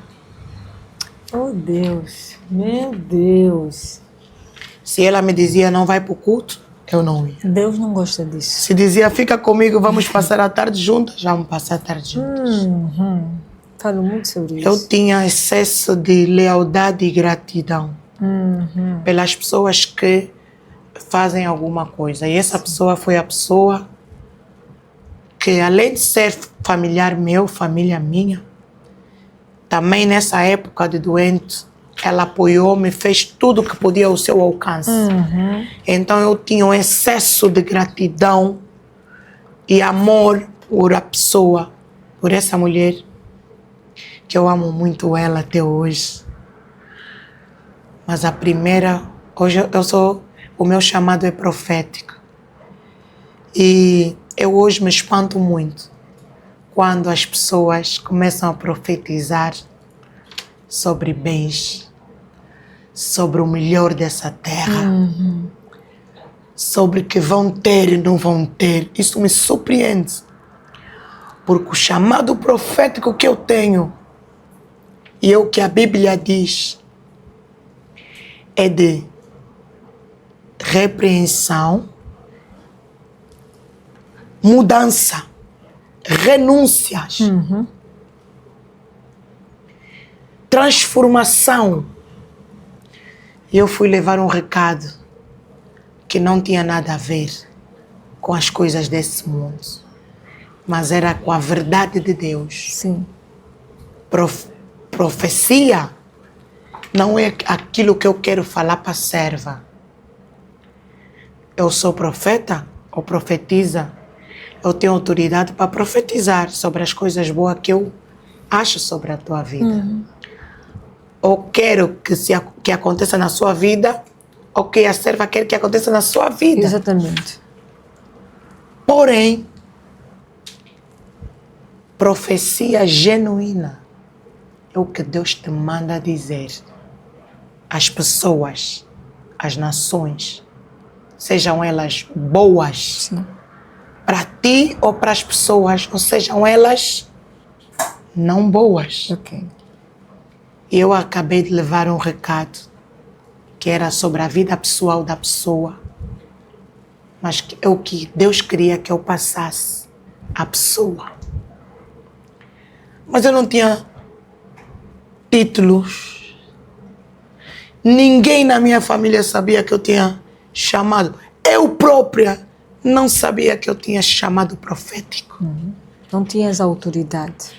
S2: Oh Deus, meu Deus.
S3: Se ela me dizia não vai para o culto, eu não ia.
S2: Deus não gosta disso.
S3: Se dizia fica comigo, vamos passar a tarde juntas, já vamos passar a tarde juntas.
S2: Falo muito sobre isso.
S3: Eu tinha excesso de lealdade e gratidão pelas pessoas que fazem alguma coisa. E essa pessoa foi a pessoa que, além de ser familiar meu, família minha, também nessa época de doente, ela apoiou-me, fez tudo o que podia ao seu alcance. Então eu tinha um excesso de gratidão e amor por a pessoa, por essa mulher, que eu amo muito ela até hoje. Mas a primeira, hoje o meu chamado é profético. E eu hoje me espanto muito quando as pessoas começam a profetizar sobre bens, sobre o melhor dessa terra, sobre que vão ter e não vão ter. Isso me surpreende, porque o chamado profético que eu tenho e o que a Bíblia diz é de repreensão, mudança, renúncias, transformação. E eu fui levar um recado que não tinha nada a ver com as coisas desse mundo, mas era com a verdade de Deus.
S2: Sim.
S3: Profecia não é aquilo que eu quero falar para a serva. Eu sou profeta ou profetiza. Eu tenho autoridade para profetizar sobre as coisas boas que eu acho sobre a tua vida. Ou quero que aconteça na sua vida, ou que a serva quer que aconteça na sua vida.
S2: Exatamente.
S3: Porém, profecia genuína é o que Deus te manda dizer às pessoas, às nações, sejam elas boas para ti ou para as pessoas, ou sejam elas não boas.
S2: Ok.
S3: Eu acabei de levar um recado que era sobre a vida pessoal da pessoa, mas é o que Deus queria que eu passasse à pessoa. Mas eu não tinha títulos. Ninguém na minha família sabia que eu tinha chamado. Eu própria não sabia que eu tinha chamado profético.
S2: Não tinhas autoridade.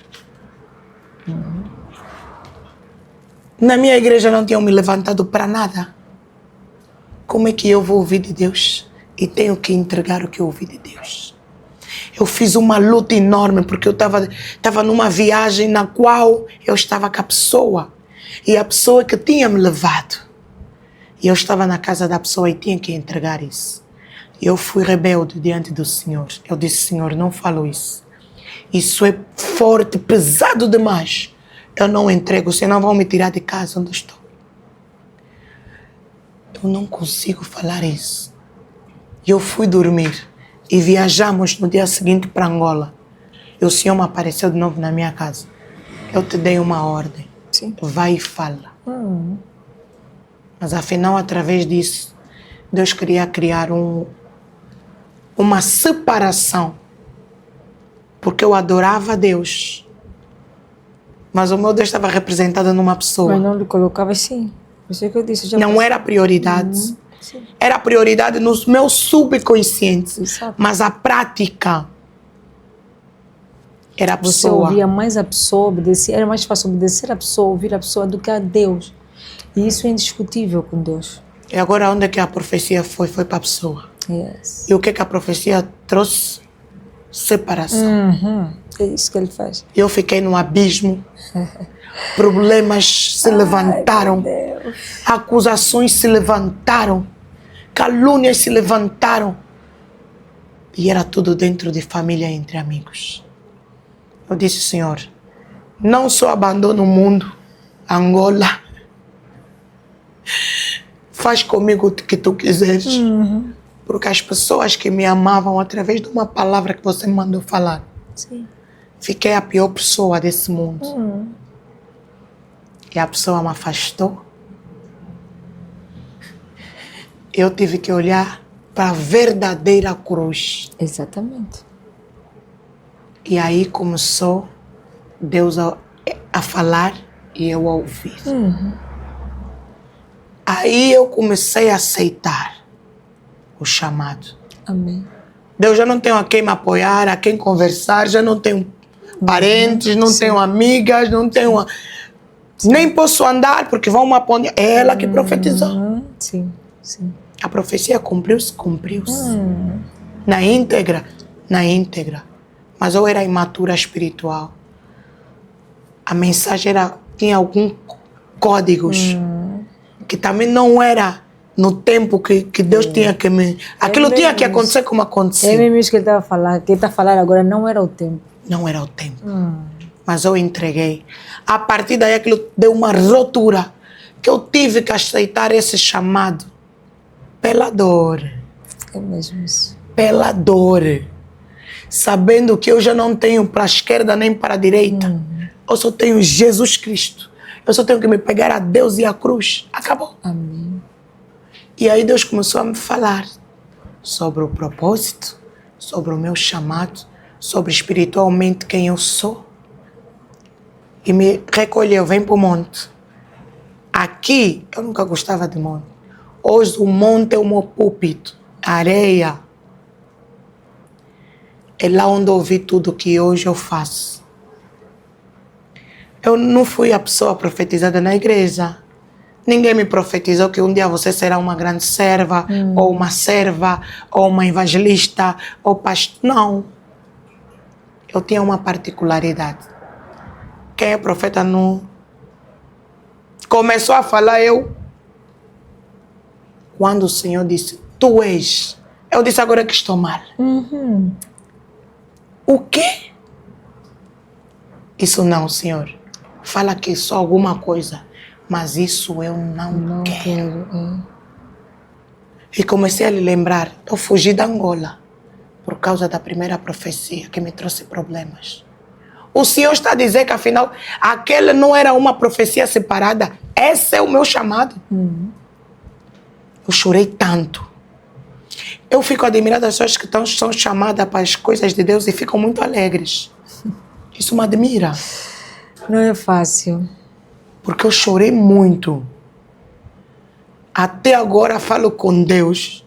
S3: Na minha igreja não tinham me levantado para nada. Como é que eu vou ouvir de Deus e tenho que entregar o que eu ouvi de Deus? Eu fiz uma luta enorme porque eu estava numa viagem na qual eu estava com a pessoa. E a pessoa que tinha me levado. E eu estava na casa da pessoa e tinha que entregar isso. E eu fui rebelde diante do Senhor. Eu disse, Senhor, não falo isso. Isso é forte, pesado demais. Eu não entrego, senão vão me tirar de casa onde estou. Eu não consigo falar isso. E eu fui dormir. E viajamos no dia seguinte para Angola. E o Senhor me apareceu de novo na minha casa. Eu te dei uma ordem.
S2: Sim.
S3: Vai e fala. Mas afinal, através disso, Deus queria criar uma separação. Porque eu adorava Deus. Mas o meu Deus estava representado numa pessoa.
S2: Mas não lhe colocava assim. Por isso que eu disse. Já
S3: Não
S2: passei.
S3: era prioridade.
S2: Sim.
S3: Era prioridade no meu subconsciente.
S2: Exato.
S3: Mas a prática era a
S2: Você
S3: pessoa.
S2: ouvia mais a pessoa, obedecer. Era mais fácil obedecer a pessoa, ouvir a pessoa do que a Deus. E isso é indiscutível com Deus.
S3: E agora onde é que a profecia foi? Foi para a pessoa.
S2: Yes.
S3: E o que é que a profecia trouxe? Separação.
S2: É isso que ele faz.
S3: Eu fiquei num abismo. Problemas se levantaram. Acusações se levantaram. Calúnias se levantaram. E era tudo dentro de família, entre amigos. Eu disse, Senhor, não só abandono o mundo, Angola. Faz comigo o que tu quiseres. Porque as pessoas que me amavam através de uma palavra que você me mandou falar,
S2: Sim.
S3: fiquei a pior pessoa desse mundo. E a pessoa me afastou. Eu tive que olhar para a verdadeira cruz.
S2: Exatamente.
S3: E aí começou Deus a falar e eu a ouvir. Aí eu comecei a aceitar o chamado.
S2: Amém.
S3: Deus, já não tenho a quem me apoiar, a quem conversar, já não tenho parentes, não tenho amigas, não tenho... Nem posso andar porque vão me apoiar. É ela que profetizou.
S2: Sim, sim.
S3: A profecia cumpriu-se, cumpriu-se. Na íntegra, na íntegra. Mas eu era imatura espiritual. A mensagem tinha alguns códigos que também não era no tempo que Deus tinha que me... Aquilo tinha que acontecer como aconteceu.
S2: É mesmo isso que ele estava falando. Que ele está falando agora não era o tempo.
S3: Não era o tempo. Mas eu entreguei. A partir daí aquilo deu uma ruptura que eu tive que aceitar esse chamado pela dor.
S2: É mesmo isso.
S3: Pela dor. Sabendo que eu já não tenho para a esquerda nem para a direita. Eu só tenho Jesus Cristo. Eu só tenho que me pegar a Deus e a cruz. Acabou.
S2: Amém.
S3: E aí Deus começou a me falar sobre o propósito, sobre o meu chamado, sobre espiritualmente quem eu sou. E me recolheu, vem para o monte. Aqui, eu nunca gostava de monte. Hoje o monte é o meu púlpito, a areia. É lá onde eu ouvi tudo que hoje eu faço. Eu não fui a pessoa profetizada na igreja. Ninguém me profetizou que um dia você será uma grande serva, ou uma serva, ou uma evangelista, ou pastor. Não. Eu tinha uma particularidade. Quem é profeta não... Começou a falar eu. Quando o Senhor disse, tu és. Eu disse, agora que estou mal. O quê? Isso não, Senhor. Fala que só alguma coisa. Mas isso eu não quero. E comecei a lhe lembrar. Eu fugi da Angola. Por causa da primeira profecia que me trouxe problemas. O Senhor está a dizer que afinal, aquela não era uma profecia separada. Esse é o meu chamado. Eu chorei tanto. Eu fico admirada das pessoas que são chamadas para as coisas de Deus e ficam muito alegres. Isso me admira.
S2: Não é fácil.
S3: Porque eu chorei muito. Até agora falo com Deus.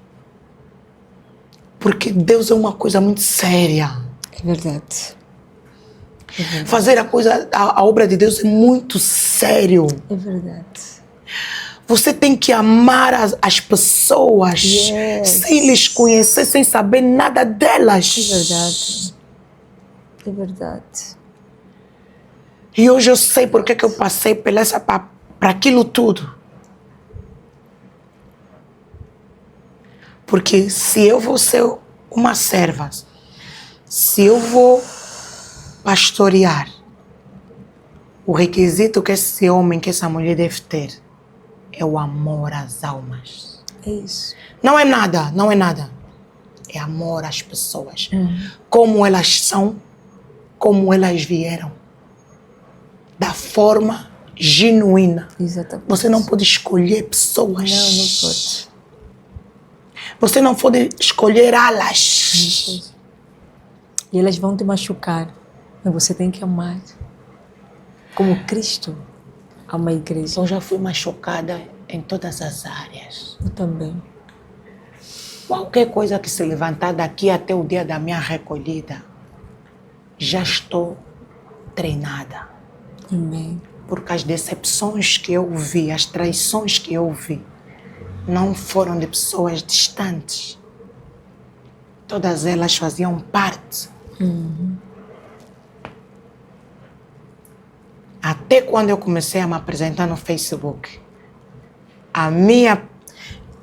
S3: Porque Deus é uma coisa muito séria.
S2: É verdade.
S3: Fazer a obra de Deus é muito sério.
S2: É verdade.
S3: Você tem que amar as pessoas sem lhes conhecer, sem saber nada delas.
S2: É verdade. É verdade.
S3: E hoje eu sei porque que eu passei para aquilo tudo. Porque se eu vou ser uma serva, se eu vou pastorear, o requisito que esse homem, que essa mulher deve ter é o amor às almas.
S2: É isso.
S3: Não é nada, não é nada. É amor às pessoas. Como elas são, como elas vieram. Da forma genuína.
S2: Exatamente.
S3: Você não pode escolher pessoas.
S2: Não pode.
S3: Você não pode escolher alas.
S2: E elas vão te machucar. Mas você tem que amar. Como Cristo ama a igreja.
S3: Eu já fui machucada em todas as áreas.
S2: Eu também.
S3: Qualquer coisa que se levantar daqui até o dia da minha recolhida, já estou treinada.
S2: Amém.
S3: Porque as decepções que eu vi, as traições que eu vi, não foram de pessoas distantes. Todas elas faziam parte. Até quando eu comecei a me apresentar no Facebook, a minha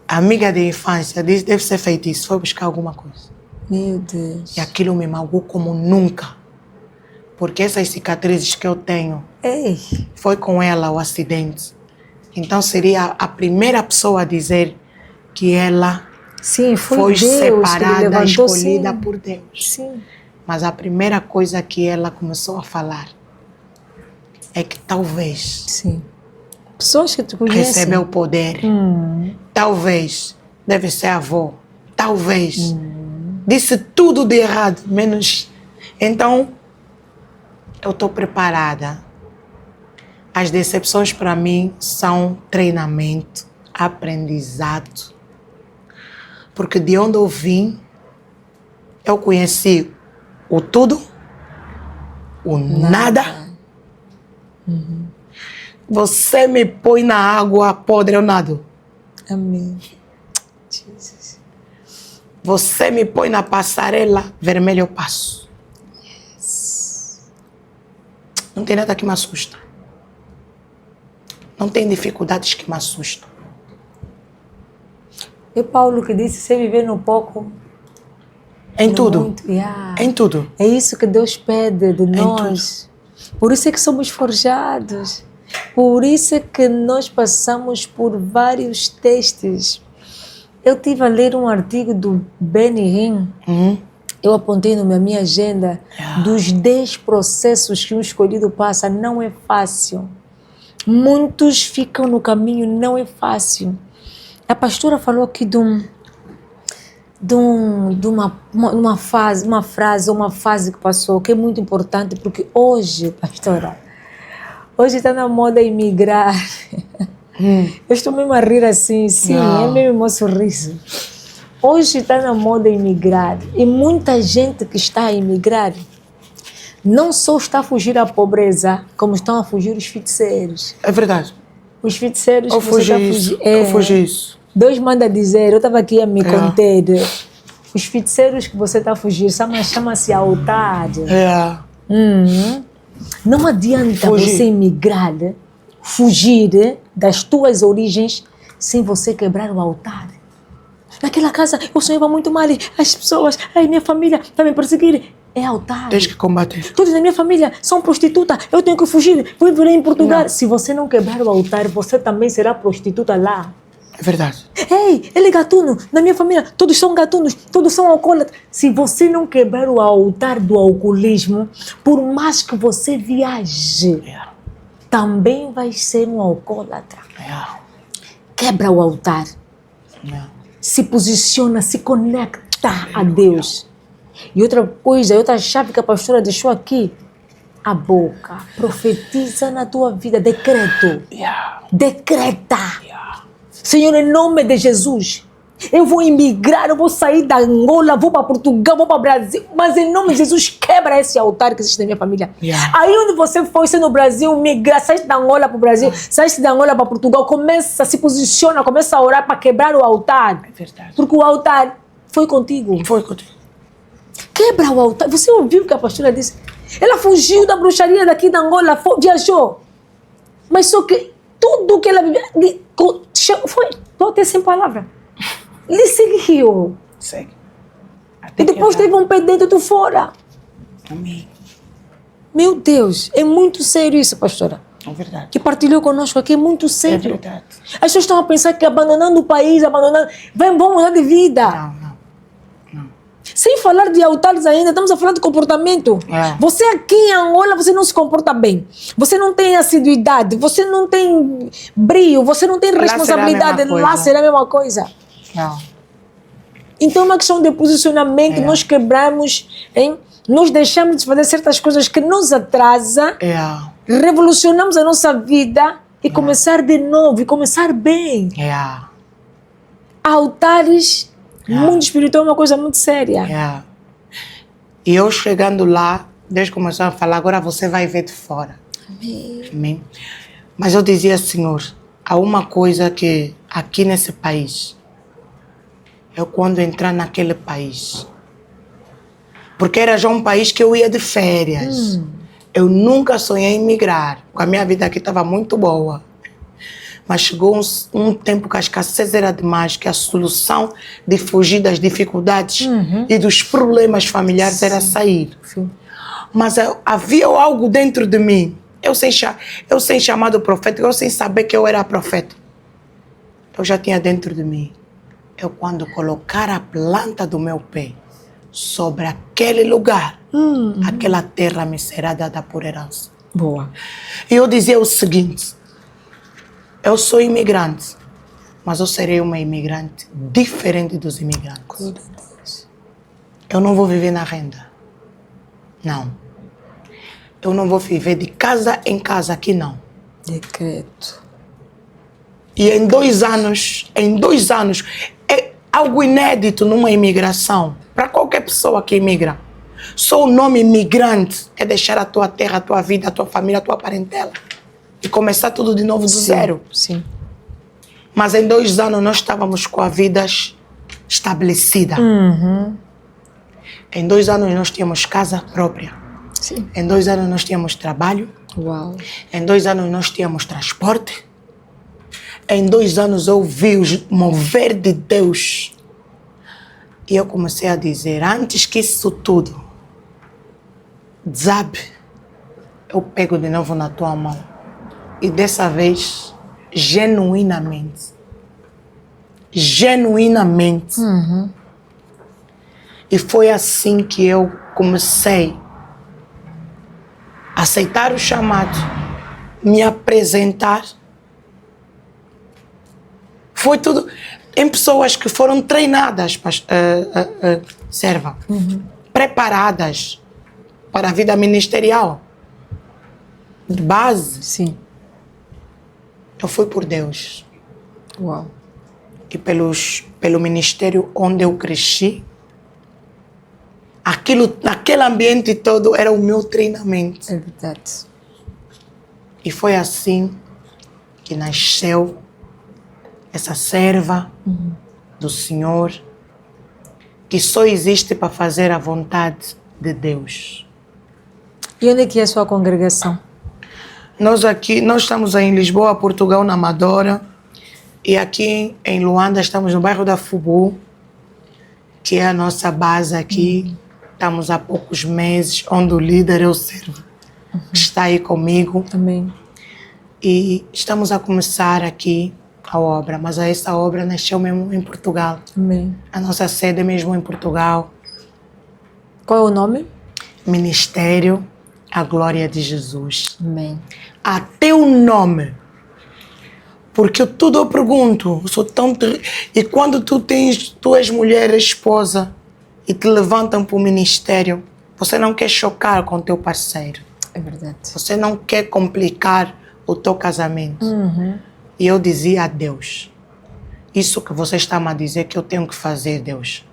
S3: amiga de infância disse, deve ser feitiço, foi buscar alguma coisa.
S2: Meu Deus.
S3: E aquilo me magoou como nunca. Porque essas cicatrizes que eu tenho,
S2: Ei.
S3: foi com ela o acidente. Então seria a primeira pessoa a dizer que ela
S2: Sim,
S3: foi
S2: Deus que
S3: separada,
S2: lhe levantou,
S3: escolhida
S2: sim.
S3: por Deus.
S2: Sim.
S3: Mas a primeira coisa que ela começou a falar é que talvez
S2: Sim. Pessoas que te conhecem.
S3: recebeu o poder. Talvez deve ser avó. Talvez. Disse tudo de errado, menos... Então, eu estou preparada
S1: As decepções para mim são treinamento, aprendizado. Porque de onde eu vim, eu conheci o tudo, o nada. Você me põe na água podre, eu nado.
S2: Amém. Jesus.
S1: Você me põe na passarela vermelha, eu passo. Não tem nada que me assusta. Não tem dificuldades que me assustam.
S2: É Paulo que disse, se viver no pouco,
S1: Em
S2: no
S1: tudo.
S2: muito. Yeah.
S1: Em tudo.
S2: É isso que Deus pede de
S1: tudo.
S2: nós. Por isso é que somos forjados. Por isso é que nós passamos por vários testes. Eu estive a ler um artigo do Benny Hinn. Eu apontei na minha agenda dos 10 processos que um escolhido passa. Não é fácil. Muitos ficam no caminho, não é fácil. A pastora falou aqui de uma fase que passou, que é muito importante, porque hoje, pastora, hoje está na moda imigrar. Eu estou mesmo a rir assim, sim, é mesmo meu sorriso. Hoje está na moda imigrar, e muita gente que está a imigrar não só está a fugir à pobreza, como estão a fugir os feiticeiros.
S1: É verdade.
S2: Os feiticeiros
S1: Eu
S2: que você está a
S1: fugi
S2: fugir.
S1: isso. Eu fugi isso.
S2: Deus manda dizer, eu estava aqui a me conter. Os feiticeiros que você está a fugir chama-se altar. Não adianta você emigrar, fugir das tuas origens sem você quebrar o altar. Naquela casa eu sonhava muito mal, as pessoas, minha família está me perseguindo. É altar.
S1: Tens que combater.
S2: Todos da minha família são prostitutas, eu tenho que fugir, vou viver em Portugal. Não. Se você não quebrar o altar, você também será prostituta lá.
S1: É verdade.
S2: Ei, ele é gatuno, na minha família todos são gatunos, todos são alcoólatras. Se você não quebrar o altar do alcoolismo, por mais que você viaje, também vai ser um alcoólatra. Quebra o altar. Se posiciona, se conecta a Deus. E outra coisa, outra chave que a pastora deixou aqui, a boca. Profetiza na tua vida, decreto. Decreta. Senhor, em nome de Jesus, eu vou emigrar, eu vou sair da Angola, vou para Portugal, vou para o Brasil, mas em nome de Jesus, quebra esse altar que existe na minha família. Aí onde você foi, se no Brasil, migrar, saíste da Angola para o Brasil, saíste da Angola para Portugal, começa, se posiciona, começa a orar para quebrar o altar.
S1: É verdade.
S2: Porque o altar foi contigo.
S1: Foi contigo.
S2: Quebra o altar. Você ouviu o que a pastora disse? Ela fugiu da bruxaria daqui da Angola, viajou. Mas só que tudo que ela vivia, foi, estou até sem palavra. Ele seguiu.
S1: Segue.
S2: E depois teve um pé dentro do fora.
S1: Amém.
S2: Meu Deus, é muito sério isso, pastora.
S1: É verdade.
S2: Que partilhou conosco aqui, é muito sério.
S1: É verdade.
S2: As pessoas estão a pensar que abandonando o país, vão mudar de vida.
S1: Não.
S2: Sem falar de altares ainda, estamos a falar de comportamento. Você aqui em Angola, você não se comporta bem. Você não tem assiduidade, você não tem brio, você não tem responsabilidade. Lá será a mesma coisa.
S1: Não.
S2: Então é uma questão de posicionamento, nós quebramos, nós deixamos de fazer certas coisas que nos atrasam, revolucionamos a nossa vida e começar de novo, e começar bem. Altares... Mundo espiritual é uma coisa muito séria.
S1: E eu chegando lá, Deus começou a falar, agora você vai ver de fora. Amém. Mas eu dizia, Senhor, há uma coisa que aqui nesse país, eu quando entrar naquele país, porque era já um país que eu ia de férias. Eu nunca sonhei em migrar, porque a minha vida aqui estava muito boa. Mas chegou um tempo que a escassez era demais, que a solução de fugir das dificuldades e dos problemas familiares era sair. Mas havia algo dentro de mim. Eu sem chamado profeta, eu sem saber que eu era profeta. Eu já tinha dentro de mim. Eu quando colocar a planta do meu pé sobre aquele lugar, aquela terra me será dada por herança.
S2: Boa.
S1: E eu dizia o seguinte... Eu sou imigrante, mas eu serei uma imigrante diferente dos imigrantes. Eu não vou viver na renda. Não. Eu não vou viver de casa em casa aqui, não.
S2: Decreto.
S3: E em 2 anos, é algo inédito numa imigração. Para qualquer pessoa que imigra. Só o nome imigrante é deixar a tua terra, a tua vida, a tua família, a tua parentela. E começar tudo de novo do zero.
S2: Sim.
S3: Mas em 2 anos nós estávamos com a vida estabelecida. Em 2 anos nós tínhamos casa própria.
S2: Sim.
S3: Em 2 anos nós tínhamos trabalho.
S2: Uau.
S3: Em 2 anos nós tínhamos transporte. Em 2 anos eu vi o mover de Deus. E eu comecei a dizer, antes que isso tudo desabe, eu pego de novo na tua mão. E dessa vez, genuinamente. E foi assim que eu comecei a aceitar o chamado, me apresentar. Foi tudo em pessoas que foram treinadas, serva, preparadas para a vida ministerial, de base.
S2: Sim.
S3: Eu fui por Deus.
S2: Uau.
S3: E pelo ministério onde eu cresci, naquele ambiente todo era o meu treinamento.
S2: É verdade.
S3: E foi assim que nasceu essa serva do Senhor, que só existe para fazer a vontade de Deus.
S2: E onde é que é a sua congregação?
S3: Nós estamos em Lisboa, Portugal, na Amadora, e aqui em Luanda estamos no bairro da Fubu, que é a nossa base aqui. Estamos há poucos meses, onde o líder é o servo, que está aí comigo.
S2: Amém.
S3: E estamos a começar aqui a obra, mas essa obra nasceu mesmo em Portugal.
S2: Amém.
S3: A nossa sede é mesmo em Portugal.
S2: Qual é o nome?
S3: Ministério A Glória de Jesus.
S2: Amém.
S3: Até o nome. Porque eu pergunto, eu sou tão e quando tu és mulher, esposa, e te levantam para o ministério, você não quer chocar com o teu parceiro.
S2: É verdade.
S3: Você não quer complicar o teu casamento. E eu dizia a Deus, isso que você está a dizer que eu tenho que fazer, Deus,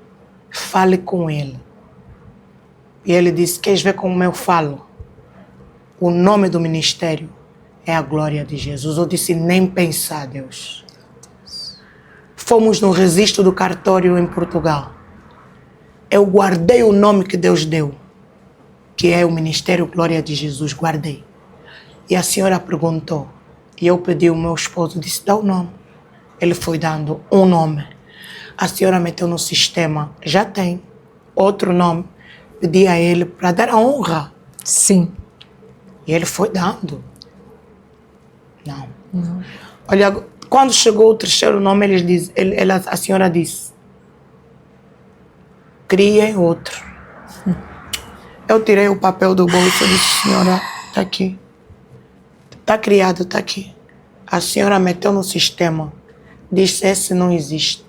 S3: fale com ele. E ele disse, queres ver como eu falo? O nome do ministério é a Glória de Jesus. Eu disse, nem pensar, Deus. Fomos no registro do cartório em Portugal. Eu guardei o nome que Deus deu, que é o Ministério Glória de Jesus, guardei. E a senhora perguntou, e eu pedi ao meu esposo, disse, dá o nome. Ele foi dando um nome. A senhora meteu no sistema, já tem outro nome. Pedi a ele para dar a honra.
S2: Sim.
S3: E ele foi dando. Não. Olha, quando chegou o terceiro nome, a senhora disse, criem outro. Eu tirei o papel do bolso e disse, senhora, está aqui. Está criado, está aqui. A senhora meteu no sistema. Disse, esse não existe.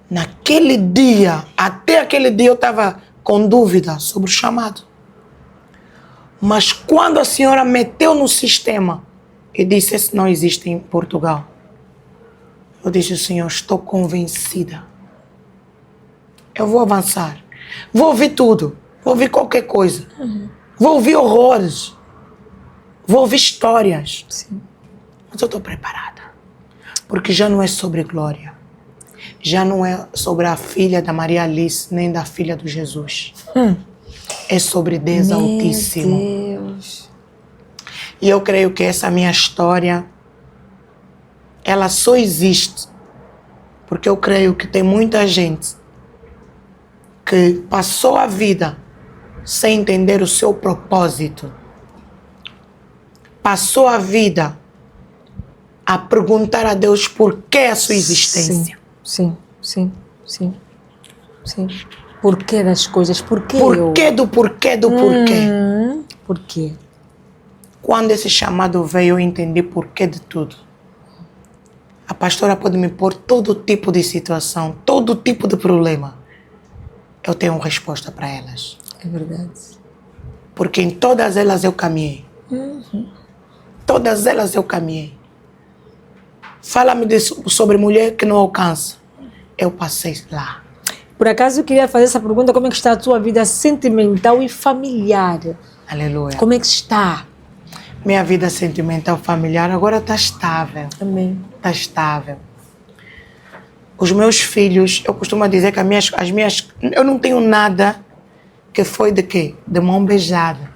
S3: Naquele dia, até aquele dia eu estava com dúvida sobre o chamado. Mas quando a senhora meteu no sistema e disse, esse não existe em Portugal. Eu disse, Senhor, estou convencida. Eu vou avançar. Vou ouvir tudo. Vou ouvir qualquer coisa. Vou ouvir horrores. Vou ouvir histórias.
S2: Sim.
S3: Mas eu estou preparada. Porque já não é sobre glória. Já não é sobre a filha da Maria Alice, nem da filha do Jesus. É sobre Deus Altíssimo.
S2: Meu Deus.
S3: E eu creio que essa minha história, ela só existe porque eu creio que tem muita gente que passou a vida sem entender o seu propósito. Passou a vida a perguntar a Deus por que a sua existência.
S2: Sim. Porquê das coisas? Porquê eu?
S3: Porquê do porquê do porquê.
S2: Por quê?
S3: Quando esse chamado veio, eu entendi porquê de tudo. A pastora pode me pôr todo tipo de situação, todo tipo de problema. Eu tenho uma resposta para elas.
S2: É verdade.
S3: Porque em todas elas eu caminhei. todas elas eu caminhei. Fala-me sobre mulher que não alcança. Eu passei lá.
S2: Por acaso eu queria fazer essa pergunta, como é que está a tua vida sentimental e familiar?
S3: Aleluia.
S2: Como é que está?
S3: Minha vida sentimental familiar agora está estável.
S2: Amém.
S3: Está estável. Os meus filhos, eu costumo dizer que as minhas... Eu não tenho nada que foi de quê? De mão beijada.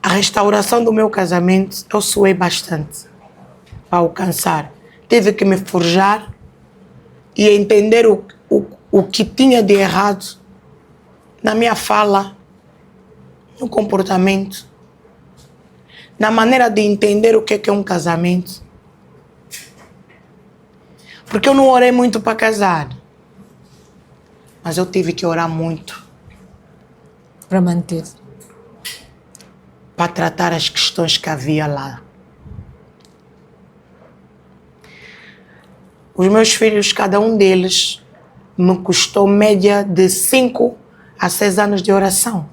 S3: A restauração do meu casamento, eu suei bastante para alcançar. Tive que me forjar e entender o que tinha de errado na minha fala, no comportamento, na maneira de entender o que é um casamento. Porque eu não orei muito para casar, mas eu tive que orar muito
S2: Para manter.
S3: para tratar as questões que havia lá. Os meus filhos, cada um deles, me custou média de 5 a 6 anos de oração.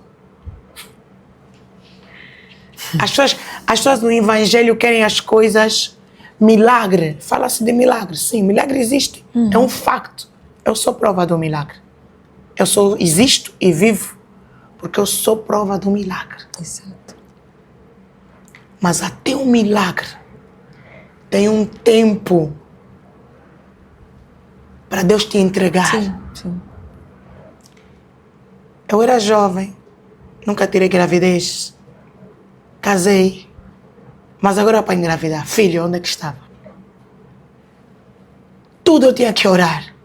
S3: As pessoas no Evangelho querem as coisas milagre. Fala-se de milagre. Sim, milagre existe. É um facto. Eu sou prova do milagre. Existo e vivo porque eu sou prova do milagre.
S2: Exato.
S3: Mas até um milagre tem um tempo para Deus te entregar.
S2: Sim, sim.
S3: Eu era jovem, nunca tirei gravidez, casei, mas agora para engravidar, filho, onde é que estava? Tudo eu tinha que orar.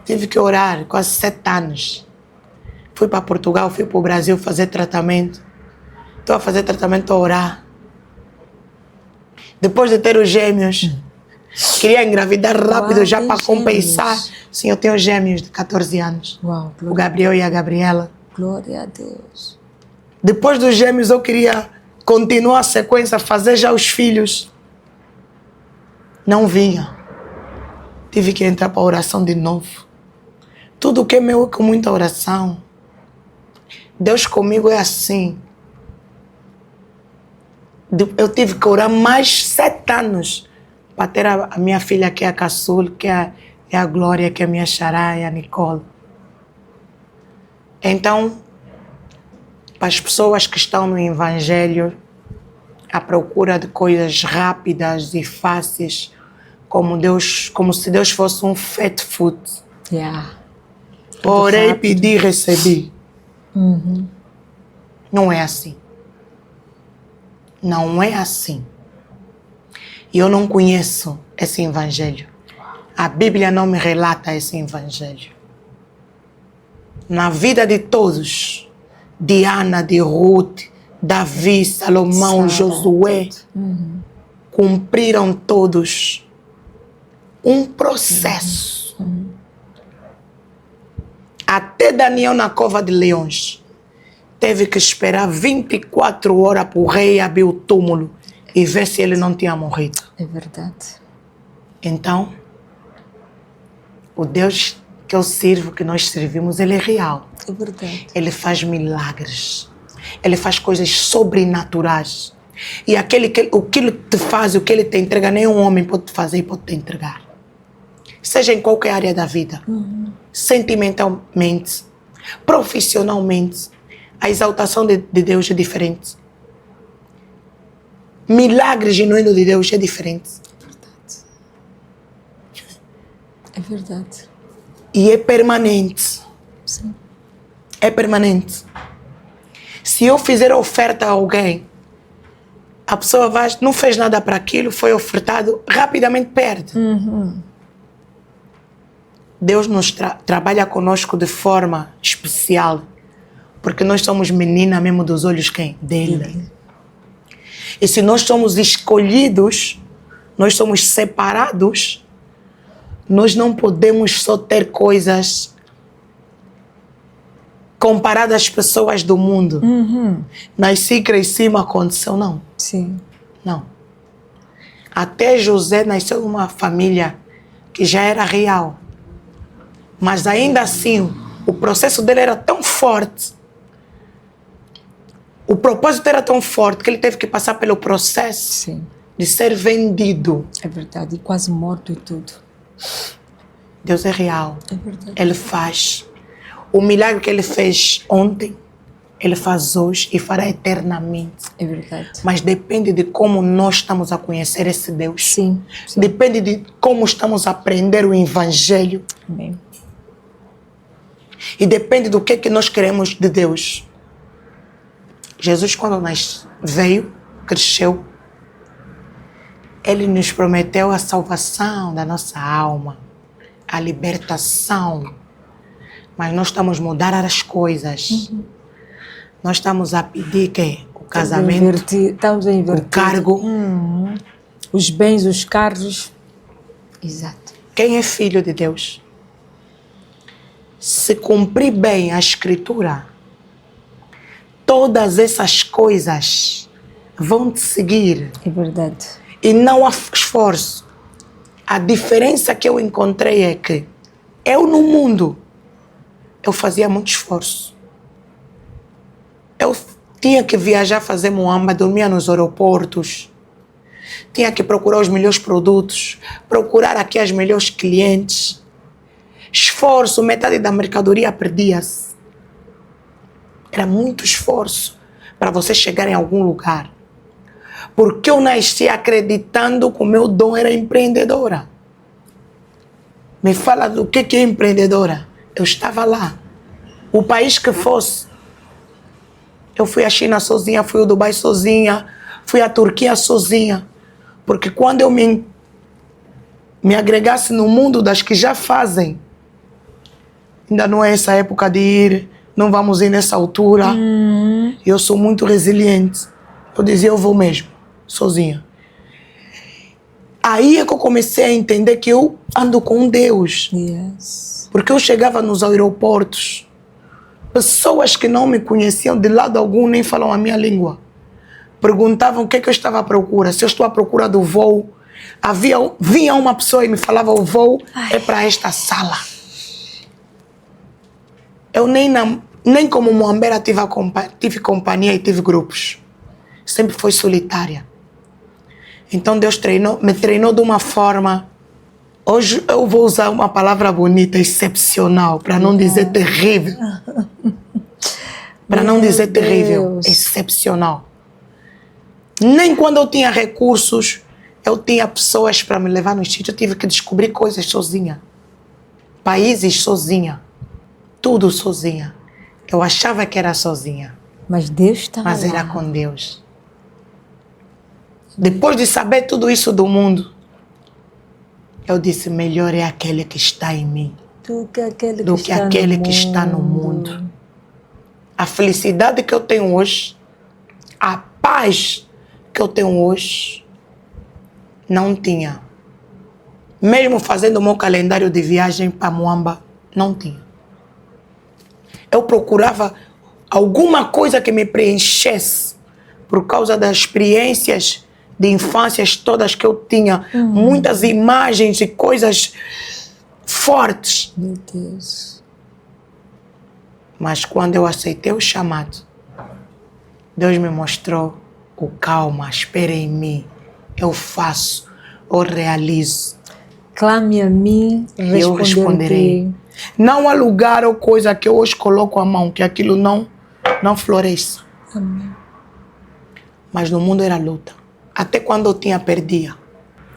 S3: Tive que orar quase 7 anos. Fui para Portugal, fui para o Brasil fazer tratamento. Estou a fazer tratamento, a orar. Depois de ter os gêmeos, queria engravidar rápido já para compensar. Sim, eu tenho gêmeos de 14 anos.
S2: Uau,
S3: O Gabriel e a Gabriela.
S2: glória a Deus.
S3: Depois dos gêmeos eu queria continuar a sequência, fazer já os filhos. Não vinha. Tive que entrar para a oração de novo. Tudo que é meu é com muita oração. Deus comigo é assim. Eu tive que orar mais 7 anos para ter a minha filha, que é a caçula, que é a Glória, que é a minha xará, é a Nicole. Então, para as pessoas que estão no Evangelho, à procura de coisas rápidas e fáceis, como se Deus fosse um fast food.
S2: Yeah.
S3: Orei,
S2: rápido.
S3: pedi, recebi. Não é assim. Não é assim. E eu não conheço esse Evangelho. A Bíblia não me relata esse Evangelho. Na vida de todos, de Ana, de Ruth, Davi, Salomão, Josué, cumpriram todos um processo. Até Daniel na cova de leões teve que esperar 24 horas para o rei abrir o túmulo e ver se ele não tinha morrido.
S2: É verdade.
S3: Então, o Deus que eu sirvo, que nós servimos, ele é real.
S2: É verdade.
S3: Ele faz milagres. Ele faz coisas sobrenaturais. E o que ele te faz, o que ele te entrega, nenhum homem pode te fazer e pode te entregar. Seja em qualquer área da vida. Sentimentalmente, profissionalmente, a exaltação de Deus é diferente. Milagre genuíno de Deus é diferente.
S2: É verdade.
S3: E é permanente.
S2: Sim.
S3: É permanente. Se eu fizer oferta a alguém, a pessoa não fez nada para aquilo, foi ofertado, rapidamente perde. Deus nos trabalha conosco de forma especial, porque nós somos menina mesmo dos olhos quem? Dele. E se nós somos escolhidos, nós somos separados, nós não podemos só ter coisas comparadas às pessoas do mundo. Nasci, cresci, mas aconteceu, não.
S2: Sim.
S3: Não. Até José nasceu numa família que já era real. Mas ainda assim, o processo dele era tão forte O propósito era tão forte que ele teve que passar pelo processo
S2: Sim,
S3: de ser vendido.
S2: é verdade. E quase morto e tudo.
S3: Deus é real.
S2: É verdade.
S3: Ele faz. O milagre que ele fez ontem, ele faz hoje e fará eternamente.
S2: É verdade.
S3: Mas depende de como nós estamos a conhecer esse Deus.
S2: Sim, sim.
S3: Depende de como estamos a aprender o Evangelho.
S2: Amém.
S3: E depende do que nós queremos de Deus. Jesus, quando veio, cresceu, ele nos prometeu a salvação da nossa alma, a libertação. Mas nós estamos a mudar as coisas. Nós estamos a pedir que o casamento,
S2: Estamos a inverter.
S3: o cargo.
S2: Os bens, os carros. Exato.
S3: Quem é filho de Deus? Se cumprir bem a Escritura, todas essas coisas vão te seguir.
S2: É verdade.
S3: E não há esforço. A diferença que eu encontrei é que eu no mundo, eu fazia muito esforço. Eu tinha que viajar, fazer muamba, dormia nos aeroportos. Tinha que procurar os melhores produtos, procurar aqui as melhores clientes. Esforço, metade da mercadoria perdia-se. Era muito esforço para você chegar em algum lugar. Porque eu nasci acreditando que o meu dom era empreendedora. Me fala do que é empreendedora. Eu estava lá. O país que fosse. Eu fui à China sozinha, fui ao Dubai sozinha, fui à Turquia sozinha. Porque quando eu me agregasse no mundo das que já fazem, ainda não é essa época de ir, não vamos ir nessa altura. Eu sou muito resiliente. Eu dizia, eu vou mesmo, sozinha. Aí é que eu comecei a entender que eu ando com Deus.
S2: Yes.
S3: Porque eu chegava nos aeroportos, pessoas que não me conheciam de lado algum, nem falam a minha língua. Perguntavam o que eu estava à procura, se eu estou à procura do voo. Vinha uma pessoa e me falava, o voo é para esta sala. Eu nem como muambeira tive companhia e tive grupos. Sempre fui solitária. Então Deus me treinou de uma forma... Hoje eu vou usar uma palavra bonita, excepcional, para não dizer terrível. Para não dizer terrível, excepcional. Nem quando eu tinha recursos, eu tinha pessoas para me levar no sítio, eu tive que descobrir coisas sozinha. Países sozinha. Tudo sozinha. Eu achava que era sozinha.
S2: Mas Deus estava
S3: Mas
S2: lá.
S3: era com Deus. Depois de saber tudo isso do mundo, eu disse, melhor é aquele que está em mim
S2: Do que aquele
S3: que está no mundo. A felicidade que eu tenho hoje, a paz que eu tenho hoje, não tinha. Mesmo fazendo o meu calendário de viagem para Moamba, não tinha. Eu procurava alguma coisa que me preenchesse por causa das experiências de infâncias todas que eu tinha. Muitas imagens e coisas fortes.
S2: Meu Deus.
S3: Mas quando eu aceitei o chamado, Deus me mostrou o calma, espera em mim. Eu faço, eu realizo.
S2: Clame a mim,
S3: Eu responderei. Não há lugar ou coisa que eu hoje coloco a mão, que aquilo não floresça.
S2: Amém.
S3: Mas no mundo era luta. Até quando eu tinha, perdia.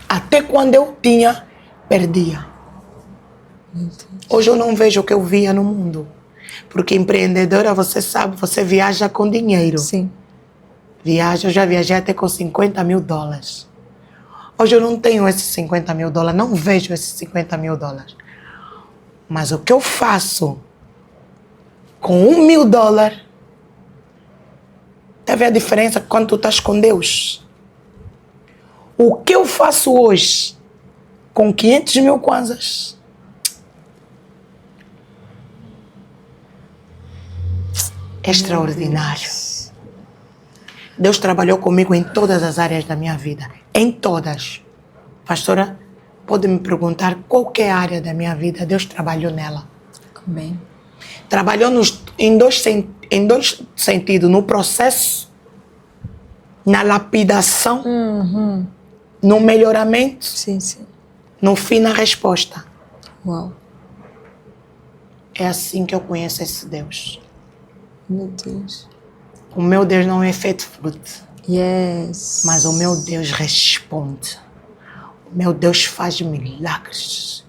S3: Até quando eu tinha, perdia. Hoje eu não vejo o que eu via no mundo. Porque empreendedora, você sabe, você viaja com dinheiro.
S2: Sim.
S3: Eu já viajei até com $50 mil. Hoje eu não tenho esses $50 mil, não vejo esses $50 mil. Mas o que eu faço com $1 mil, deve a diferença quando tu estás com Deus. O que eu faço hoje com 500 mil kwanzas, é extraordinário. Deus trabalhou comigo em todas as áreas da minha vida. Em todas. Pastora, pode me perguntar qualquer área da minha vida, Deus trabalhou nela.
S2: Amém.
S3: Trabalhou em dois sentidos, no processo, na lapidação, no melhoramento,
S2: Sim, sim.
S3: no fim, na resposta.
S2: Uau.
S3: É assim que eu conheço esse Deus.
S2: Meu Deus.
S3: O meu Deus não é fast food,
S2: Yes.
S3: mas o meu Deus responde. O meu Deus faz milagres.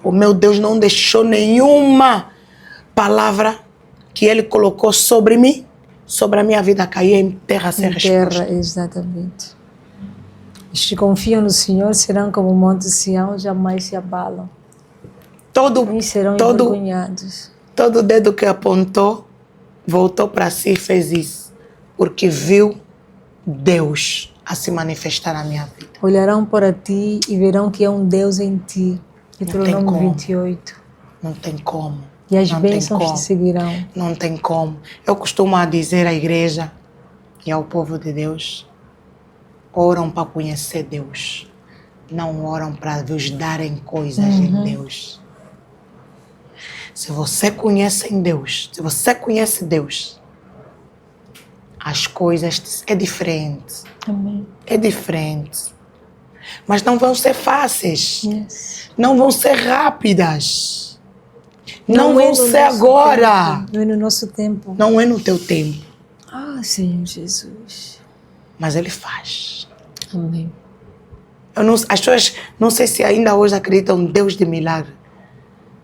S3: O meu Deus não deixou nenhuma palavra que Ele colocou sobre mim, sobre a minha vida, cair em terra sem resposta.
S2: Terra, exatamente. Os que confiam no Senhor serão como o Monte Sião, jamais se abalam. Nem serão envergonhados.
S3: Todo dedo que apontou, voltou para si e fez isso. Porque viu Deus a se manifestar na minha vida.
S2: Olharão para ti e verão que é um Deus em ti. Deuteronômio
S3: como.
S2: 28.
S3: Não tem como.
S2: E as
S3: Não tem
S2: bênçãos
S3: como.
S2: te seguirão.
S3: Não tem como. Eu costumo dizer à igreja e ao povo de Deus, oram para conhecer Deus. Não oram para vos darem coisas em Deus. Se você conhece em Deus, se você conhece Deus, as coisas é diferente.
S2: Amém.
S3: É diferente. Mas não vão ser fáceis.
S2: Yes.
S3: Não vão ser rápidas. Não
S2: é
S3: vão
S2: no
S3: ser
S2: nosso
S3: agora.
S2: tempo. Não é no nosso tempo.
S3: Não é no teu tempo.
S2: Ah, Senhor Jesus.
S3: Mas Ele faz.
S2: Amém.
S3: As pessoas não sei se ainda hoje acreditam em Deus de milagre.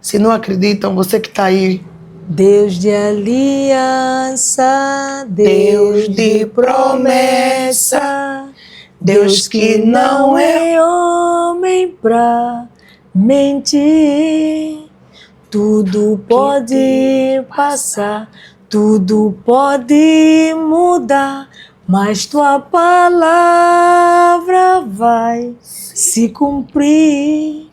S3: Se não acreditam, você que está aí,
S2: Deus de aliança,
S3: Deus de promessa, Deus que não é
S2: homem pra mentir. Tudo pode passar, tudo pode mudar, mas tua palavra vai se cumprir.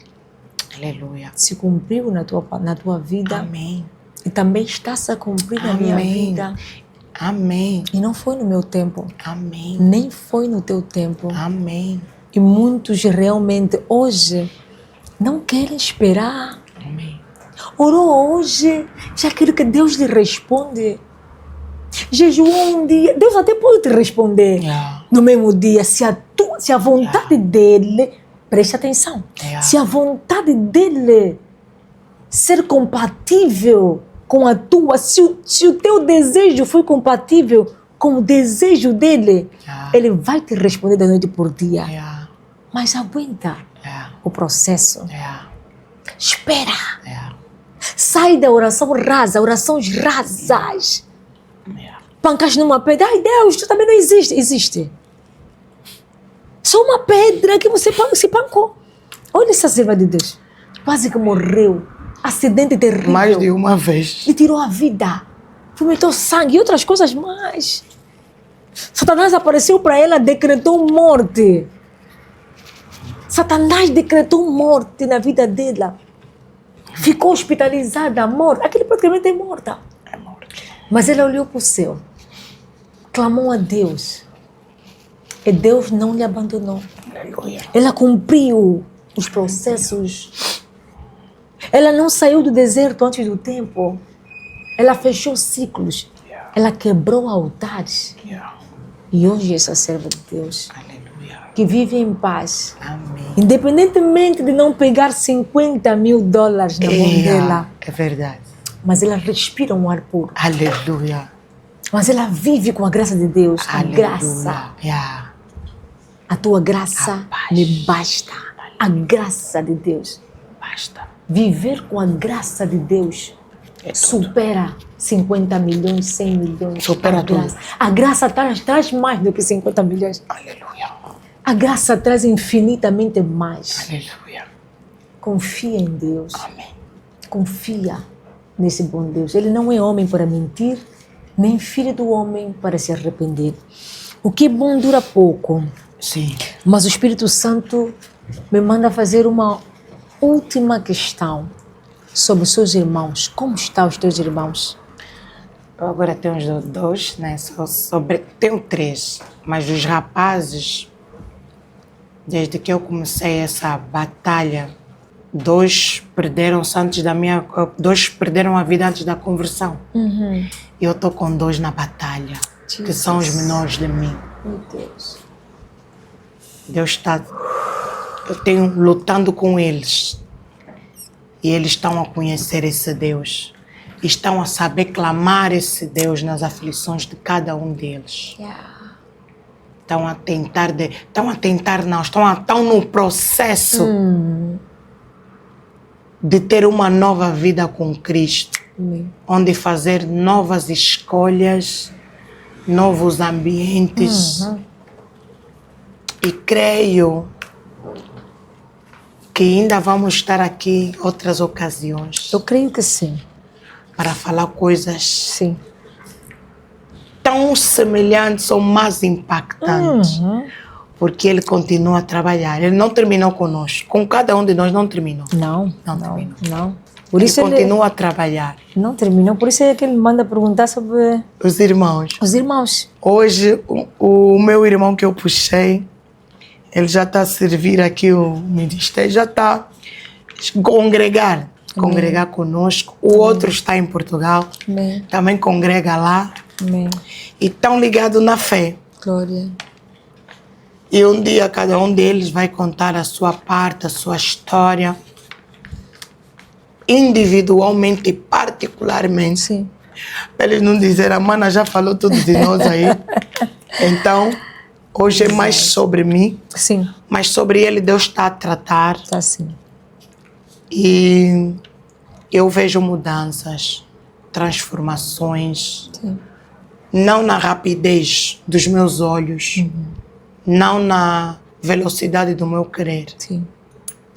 S3: Aleluia.
S2: Se cumpriu na tua vida.
S3: Amém.
S2: E também está a cumprir na minha vida.
S3: Amém.
S2: E não foi no meu tempo.
S3: Amém.
S2: Nem foi no teu tempo.
S3: Amém.
S2: E muitos realmente hoje não querem esperar.
S3: Amém.
S2: Orou hoje, já quero que Deus lhe responda. Jejuou um dia, Deus até pode te responder no mesmo dia, se a vontade dele, preste atenção, se a vontade dele ser compatível com a tua, se o teu desejo for compatível com o desejo dele, ele vai te responder da noite por dia. Mas aguenta o processo. Espera. Sai da oração rasa, orações rasas. Pancas numa pedra. Ai, Deus, tu também não existe. Existe. Só uma pedra que você se pancou. Olha essa serva de Deus. Quase que morreu. Acidente terrível.
S3: Mais de uma vez.
S2: E tirou a vida. Vomitou sangue e outras coisas mais. Satanás apareceu para ela, decretou morte. Satanás decretou morte na vida dela. Ficou hospitalizada, morta. Aquele praticamente é morta.
S3: É morte.
S2: Mas ela olhou para o céu. Clamou a Deus. E Deus não lhe abandonou.
S3: Aleluia.
S2: Ela cumpriu os processos. Ela não saiu do deserto antes do tempo. Ela fechou ciclos. Ela quebrou altares. E hoje essa serva de Deus,
S3: Aleluia.
S2: que vive em paz,
S3: Amém.
S2: independentemente de não pegar $50 mil na mão dela,
S3: É verdade.
S2: mas ela respira um ar puro.
S3: Aleluia.
S2: Mas ela vive com a graça de Deus. A graça. A tua graça me basta. A graça de Deus.
S3: Basta.
S2: Viver com a graça de Deus supera 50 milhões, 100 milhões.
S3: Supera tudo.
S2: A graça traz mais do que 50 milhões.
S3: Aleluia.
S2: A graça traz infinitamente mais.
S3: Aleluia.
S2: Confia em Deus.
S3: Amém.
S2: Confia nesse bom Deus. Ele não é homem para mentir, nem filho do homem para se arrepender. O que é bom dura pouco.
S3: Sim.
S2: Mas o Espírito Santo me manda fazer uma última questão sobre os seus irmãos. Como estão os teus irmãos?
S3: Eu agora tenho os dois, né? Tenho 3. Mas os rapazes, desde que eu comecei essa batalha
S1: Dois perderam-se antes da minha... Dois perderam a vida antes da conversão. E eu estou com dois na batalha, que são os menores de mim.
S2: Meu Deus.
S1: Deus está... Eu tenho lutando com eles. E eles estão a conhecer esse Deus. Estão a saber clamar esse Deus nas aflições de cada um deles. Estão no processo de ter uma nova vida com Cristo. Onde fazer novas escolhas, novos ambientes. E creio que ainda vamos estar aqui em outras ocasiões.
S2: Eu creio que sim.
S1: Para falar coisas
S2: Sim.
S1: tão semelhantes ou mais impactantes. Porque ele continua a trabalhar. Ele não terminou conosco. Com cada um de nós não terminou.
S2: Não
S1: terminou.
S2: Não. Por
S1: Ele
S2: isso
S1: continua a trabalhar.
S2: não terminou. Por isso é que ele manda perguntar sobre
S1: Os irmãos.
S2: os irmãos.
S1: Hoje, o meu irmão que eu puxei, ele já está a servir aqui o ministério, já está a congregar conosco. O outro está em Portugal,
S2: Amém.
S1: também congrega lá.
S2: Amém.
S1: E estão ligados na fé.
S2: Glória.
S1: E um dia cada um deles vai contar a sua parte, a sua história, individualmente e particularmente.
S2: Sim.
S1: Para eles não dizer, a mana já falou tudo de nós aí. Então, hoje é mais sobre mim,
S2: Sim.
S1: mas sobre ele Deus está a tratar.
S2: Está assim.
S1: E eu vejo mudanças, transformações,
S2: Sim.
S1: não na rapidez dos meus olhos, não na velocidade do meu querer,
S2: Sim.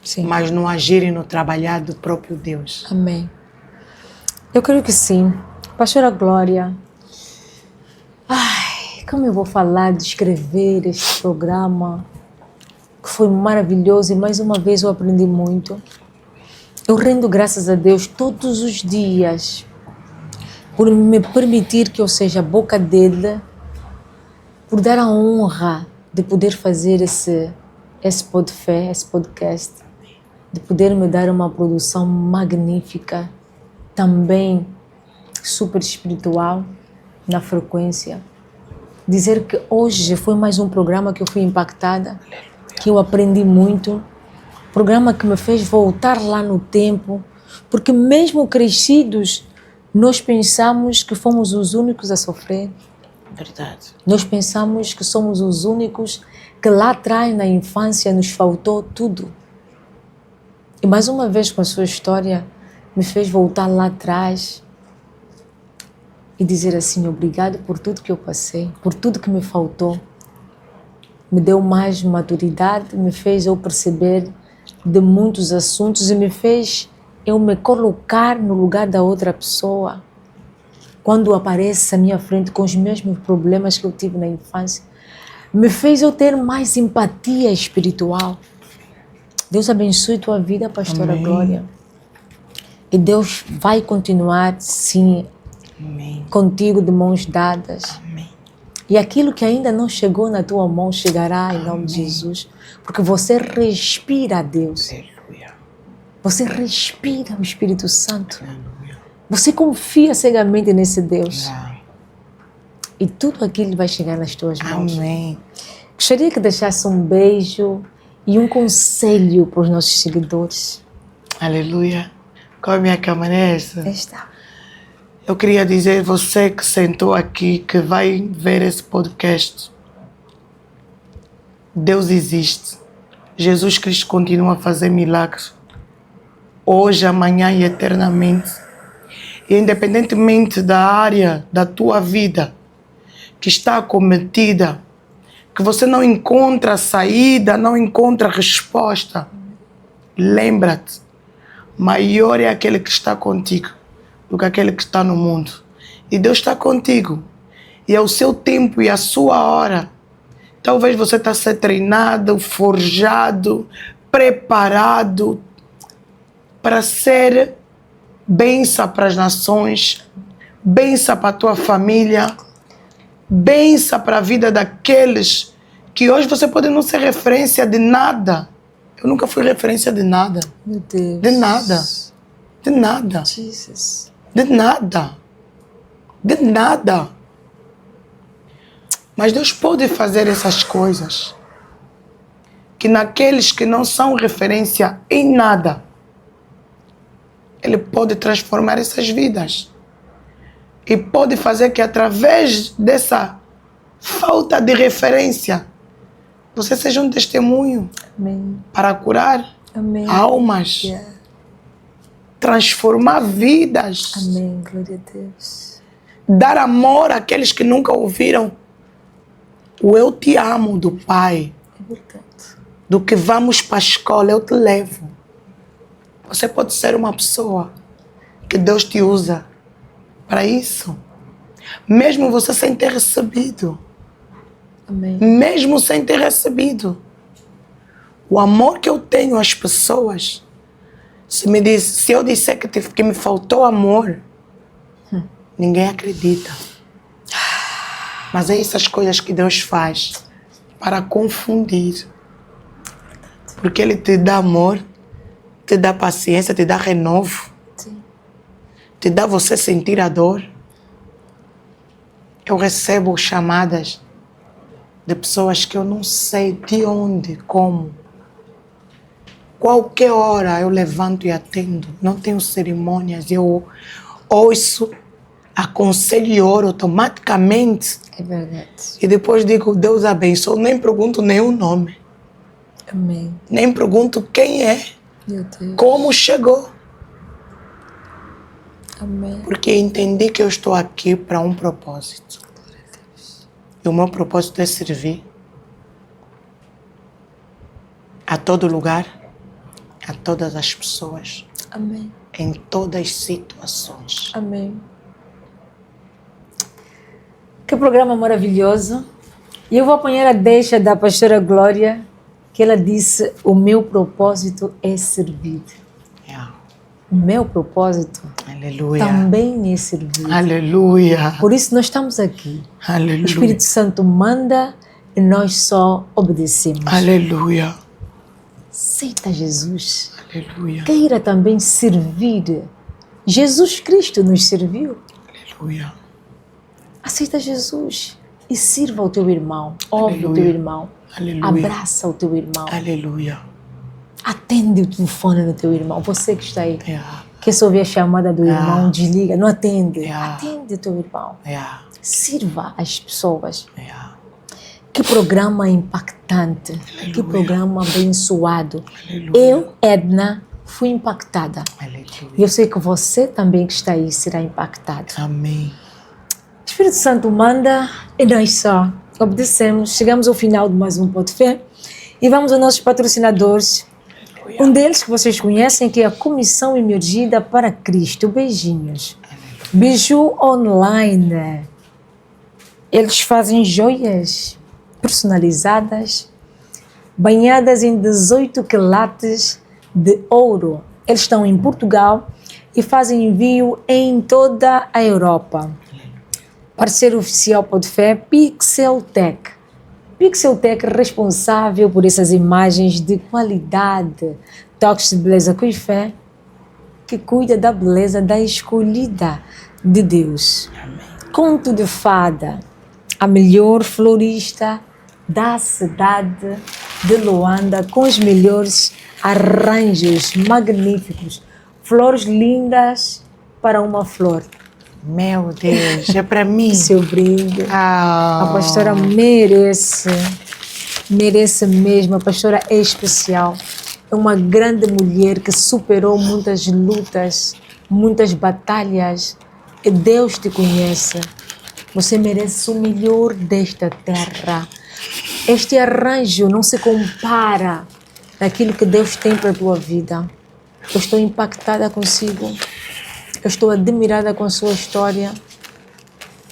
S2: Sim.
S1: mas no agir e no trabalhar do próprio Deus.
S2: Amém. Eu creio que sim. Pastora Glória, como eu vou falar, descrever este programa, que foi maravilhoso e mais uma vez eu aprendi muito. Eu rendo graças a Deus todos os dias por me permitir que eu seja a boca dele, por dar a honra de poder fazer esse podcast, de poder me dar uma produção magnífica, também super espiritual, na frequência. Dizer que hoje foi mais um programa que eu fui impactada, que eu aprendi muito, programa que me fez voltar lá no tempo, porque mesmo crescidos, nós pensamos que fomos os únicos a sofrer.
S1: Verdade.
S2: Nós pensamos que somos os únicos que lá atrás, na infância, nos faltou tudo. E mais uma vez, com a sua história, me fez voltar lá atrás e dizer assim, obrigado por tudo que eu passei, por tudo que me faltou. Me deu mais maturidade, me fez eu perceber de muitos assuntos e me fez eu me colocar no lugar da outra pessoa. Quando aparece à minha frente com os mesmos problemas que eu tive na infância, me fez eu ter mais empatia espiritual. Deus abençoe tua vida, pastora
S1: Amém.
S2: Glória. E Deus vai continuar, sim,
S1: Amém.
S2: contigo de mãos dadas.
S1: Amém.
S2: E aquilo que ainda não chegou na tua mão chegará em nome de Jesus. Porque você respira a Deus.
S1: Aleluia.
S2: Você respira o Espírito Santo.
S1: Aleluia.
S2: Você confia cegamente nesse Deus.
S1: Ah,
S2: E tudo aquilo vai chegar nas tuas mãos.
S1: Amém.
S2: Gostaria que deixasse um beijo e um conselho para os nossos seguidores.
S1: Aleluia. Qual é a minha câmera é essa?
S2: Está.
S1: Eu queria dizer, você que sentou aqui, que vai ver esse podcast, Deus existe. Jesus Cristo continua a fazer milagres. Hoje, amanhã e eternamente. E independentemente da área da tua vida que está acometida, que você não encontra saída, não encontra resposta, lembra-te, maior é aquele que está contigo do que aquele que está no mundo. E Deus está contigo. E é o seu tempo e a sua hora. Talvez você está a ser treinado, forjado, preparado para ser bênção para as nações, bênção para a tua família, bênção para a vida daqueles que hoje você pode não ser referência de nada.
S3: Eu nunca fui referência de nada.
S2: Meu Deus.
S3: De nada. De nada.
S2: Jesus.
S3: De nada. De nada. Mas Deus pode fazer essas coisas que naqueles que não são referência em nada, Ele pode transformar essas vidas. E pode fazer que através dessa falta de referência, você seja um testemunho
S2: Amém.
S3: para curar
S2: Amém.
S3: almas,
S2: Yeah.
S3: transformar vidas,
S2: Amém. Glória a Deus.
S3: dar amor àqueles que nunca ouviram o eu te amo do Pai,
S2: É verdade.
S3: do que vamos para a escola, eu te levo. Você pode ser uma pessoa que Deus te usa para isso, mesmo você sem ter recebido.
S2: Amém.
S3: Mesmo sem ter recebido. O amor que eu tenho às pessoas, se eu disser que me faltou amor, ninguém acredita. Mas é essas coisas que Deus faz para confundir. Porque Ele te dá amor, te dá paciência, te dá renovo,
S2: Sim.
S3: te dá você sentir a dor. Eu recebo chamadas de pessoas que eu não sei de onde, como. Qualquer hora eu levanto e atendo. Não tenho cerimônias. Eu ouço, aconselho e oro automaticamente.
S2: É verdade.
S3: E depois digo, Deus abençoe. Nem pergunto nenhum nome.
S2: Amém.
S3: Nem pergunto quem é,
S2: Meu Deus.
S3: como chegou.
S2: Amém.
S3: Porque entendi que eu estou aqui para um propósito. E o meu propósito é servir a todo lugar, a todas as pessoas,
S2: Amém.
S3: em todas as situações.
S2: Amém. Que programa maravilhoso. E eu vou apanhar a deixa da pastora Glória, que ela disse, o meu propósito é servir.
S3: Yeah.
S2: O meu propósito
S3: Aleluia.
S2: também é servir.
S3: Aleluia.
S2: Por isso nós estamos aqui. O
S3: Aleluia.
S2: Espírito Santo manda e nós só obedecemos.
S3: Aleluia.
S2: Aceita Jesus.
S3: Aleluia.
S2: Queira também servir. Jesus Cristo nos serviu.
S3: Aleluia.
S2: Aceita Jesus e sirva o teu irmão. Ouve o
S3: Aleluia.
S2: teu irmão.
S3: Aleluia.
S2: Abraça o teu irmão.
S3: Aleluia.
S2: Atende o telefone do teu irmão. Você que está aí.
S3: Yeah.
S2: Quer só ouvir a chamada do irmão, desliga. Não atende.
S3: Yeah.
S2: Atende o teu irmão.
S3: Yeah.
S2: Sirva as pessoas.
S3: Yeah.
S2: Que programa impactante.
S3: Aleluia.
S2: Que programa abençoado.
S3: Aleluia.
S2: Eu, Edna, fui impactada.
S3: Aleluia.
S2: E eu sei que você também que está aí será impactado.
S3: Amém.
S2: O Espírito Santo manda e nós só obedecemos. Chegamos ao final de mais um Pó de Fé e vamos aos nossos patrocinadores.
S3: Aleluia.
S2: Um deles que vocês conhecem, que é a Comissão Emergida para Cristo. Beijinhos. Biju Online. Eles fazem joias personalizadas, banhadas em 18 quilates de ouro. Eles estão em Portugal e fazem envio em toda a Europa. Parceiro oficial Pó de Fé, Pixeltech. Pixeltech responsável por essas imagens de qualidade. Toques de beleza com fé, que cuida da beleza da escolhida de Deus. Conto de Fada, a melhor florista da cidade de Luanda, com os melhores arranjos magníficos. Flores lindas para uma flor.
S3: Meu Deus, é para mim.
S2: Seu brinde.
S3: Ah.
S2: A pastora merece mesmo. A pastora é especial. É uma grande mulher que superou muitas lutas, muitas batalhas. E Deus te conhece. Você merece o melhor desta terra. Este arranjo não se compara daquilo que Deus tem para a tua vida. Eu estou impactada consigo. Eu estou admirada com a sua história,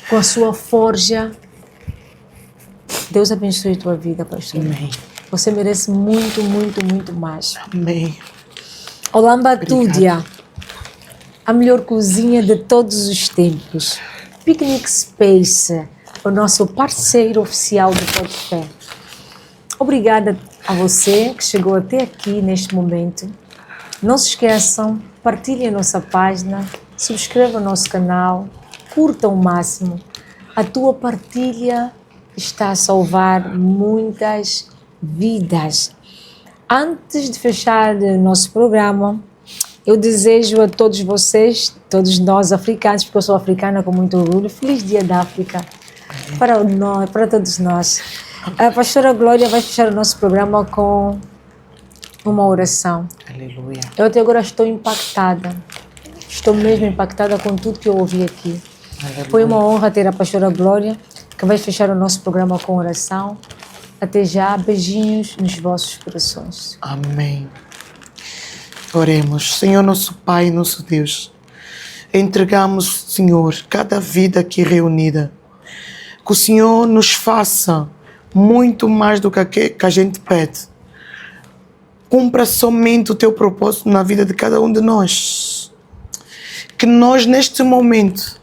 S2: com a sua forja. Deus abençoe a tua vida, pastor.
S3: Amém.
S2: Você merece muito, muito, muito mais.
S3: Amém.
S2: Olamba Túdia, a melhor cozinha de todos os tempos. Picnic Space, o nosso parceiro oficial do Pó de Fé. Obrigada A você que chegou até aqui neste momento, não se esqueçam, partilhem a nossa página, subscrevam o nosso canal, curtam o máximo. A tua partilha está a salvar muitas vidas. Antes de fechar o nosso programa, eu desejo a todos vocês, todos nós africanos, porque eu sou africana com muito orgulho, feliz Dia da África para todos nós. A pastora Glória vai fechar o nosso programa com uma oração.
S1: Aleluia.
S2: Eu até agora estou impactada. Estou mesmo impactada com tudo que eu ouvi aqui.
S1: Aleluia.
S2: Foi uma honra ter a pastora Glória, que vai fechar o nosso programa com oração. Até já, beijinhos nos vossos corações.
S3: Amém. Oremos. Senhor nosso Pai, nosso Deus, entregamos, Senhor, cada vida aqui reunida. Que o Senhor nos faça muito mais do que a gente pede. Cumpra somente o teu propósito na vida de cada um de nós. Que nós, neste momento,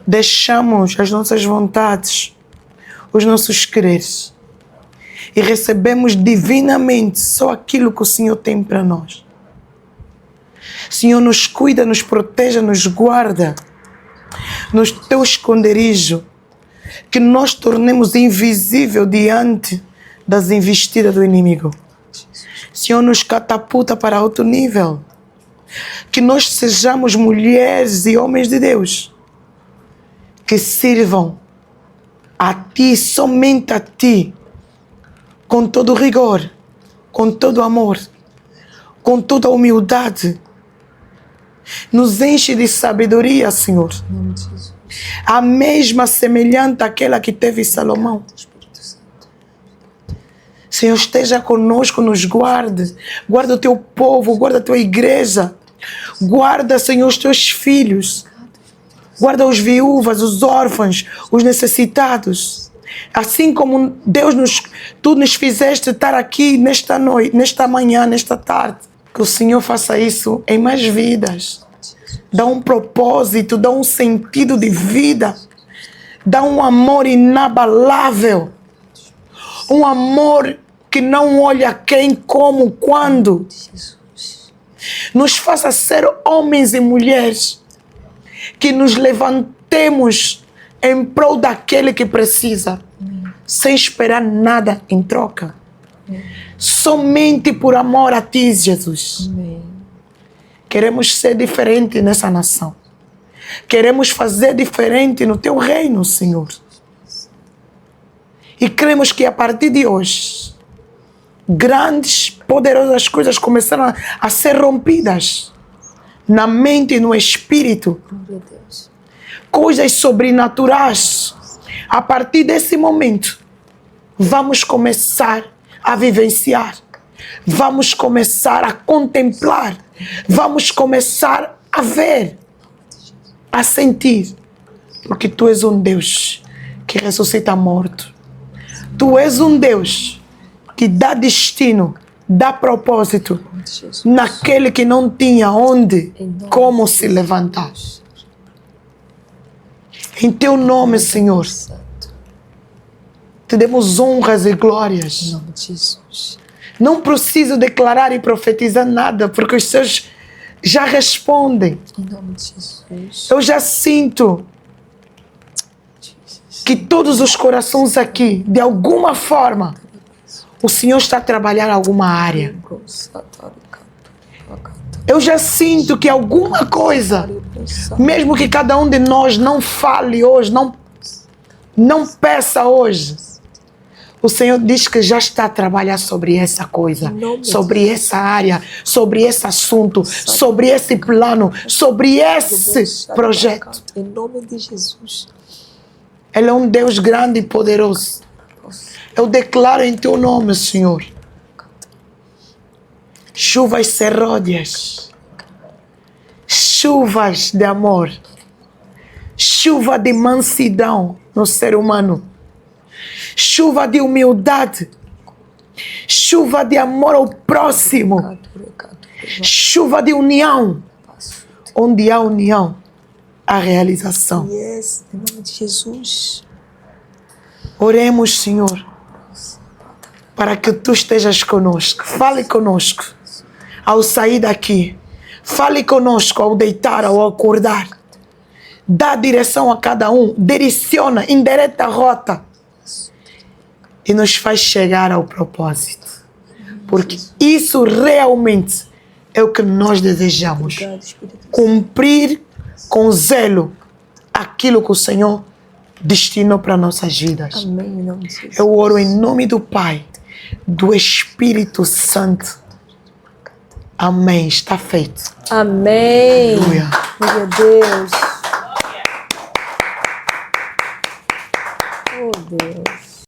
S3: deixamos as nossas vontades, os nossos quereres e recebemos divinamente só aquilo que o Senhor tem para nós. Senhor, nos cuida, nos proteja, nos guarda no teu esconderijo, que nós tornemos invisível diante das investidas do inimigo. Senhor, nos catapulta para outro nível, que nós sejamos mulheres e homens de Deus que sirvam a Ti, somente a Ti, com todo rigor, com todo amor, com toda humildade. Nos enche de sabedoria, Senhor.
S2: Em nome de Jesus.
S3: A mesma semelhante àquela que teve Salomão. Senhor, esteja conosco, nos guarde. Guarda o teu povo, guarda a tua igreja. Guarda, Senhor, os teus filhos. Guarda os viúvas, os órfãos, os necessitados. Assim como Tu nos fizeste estar aqui nesta noite, nesta manhã, nesta tarde. Que o Senhor faça isso em mais vidas. Dá um propósito, dá um sentido de vida. Dá um amor inabalável. Um amor que não olha quem, como, quando. Nos faça ser homens e mulheres que nos levantemos em prol daquele que precisa, sem esperar nada em troca. Somente por amor a Ti, Jesus.
S2: Amém.
S3: Queremos ser diferente nessa nação. Queremos fazer diferente no Teu reino, Senhor. E cremos que a partir de hoje, grandes, poderosas coisas começaram a ser rompidas na mente e no espírito.
S2: Glória a Deus.
S3: Coisas sobrenaturais. A partir desse momento, vamos começar a vivenciar. Vamos começar a contemplar. Vamos começar a ver, a sentir. Porque Tu és um Deus que ressuscita morto. Tu és um Deus que dá destino, dá propósito naquele que não tinha onde, como se levantar. Em Teu nome, Senhor, Te demos honras e glórias.
S2: Em nome de Jesus.
S3: Não preciso declarar e profetizar nada, porque os Seus já respondem.
S2: Em nome de Jesus.
S3: Eu já sinto que todos os corações aqui, de alguma forma, o Senhor está a trabalhar em alguma área. Eu já sinto que alguma coisa, mesmo que cada um de nós não fale hoje, não peça hoje, o Senhor diz que já está a trabalhar sobre essa coisa, sobre essa área, sobre esse assunto, sobre esse plano, sobre esse projeto.
S2: Em nome de Jesus.
S3: Ele é um Deus grande e poderoso. Eu declaro em Teu nome, Senhor, chuvas serôdias, chuvas de amor, chuva de mansidão no ser humano, chuva de humildade, chuva de amor ao próximo, chuva de união. Onde há união, há realização.
S2: Yes, em nome de Jesus.
S3: Oremos, Senhor, para que tu estejas conosco. Fale conosco ao sair daqui. Fale conosco ao deitar, ao acordar. Dá direção a cada um. Direciona, endireita a rota. E nos faz chegar ao propósito. Porque isso realmente é o que nós desejamos. Cumprir com zelo aquilo que o Senhor destinou para nossas vidas.
S2: Amém, em nome de Jesus.
S3: Eu oro em nome do Pai, do Espírito Santo. Amém. Está feito.
S2: Amém.
S3: Aleluia.
S2: Glória a Deus. Oh, Deus.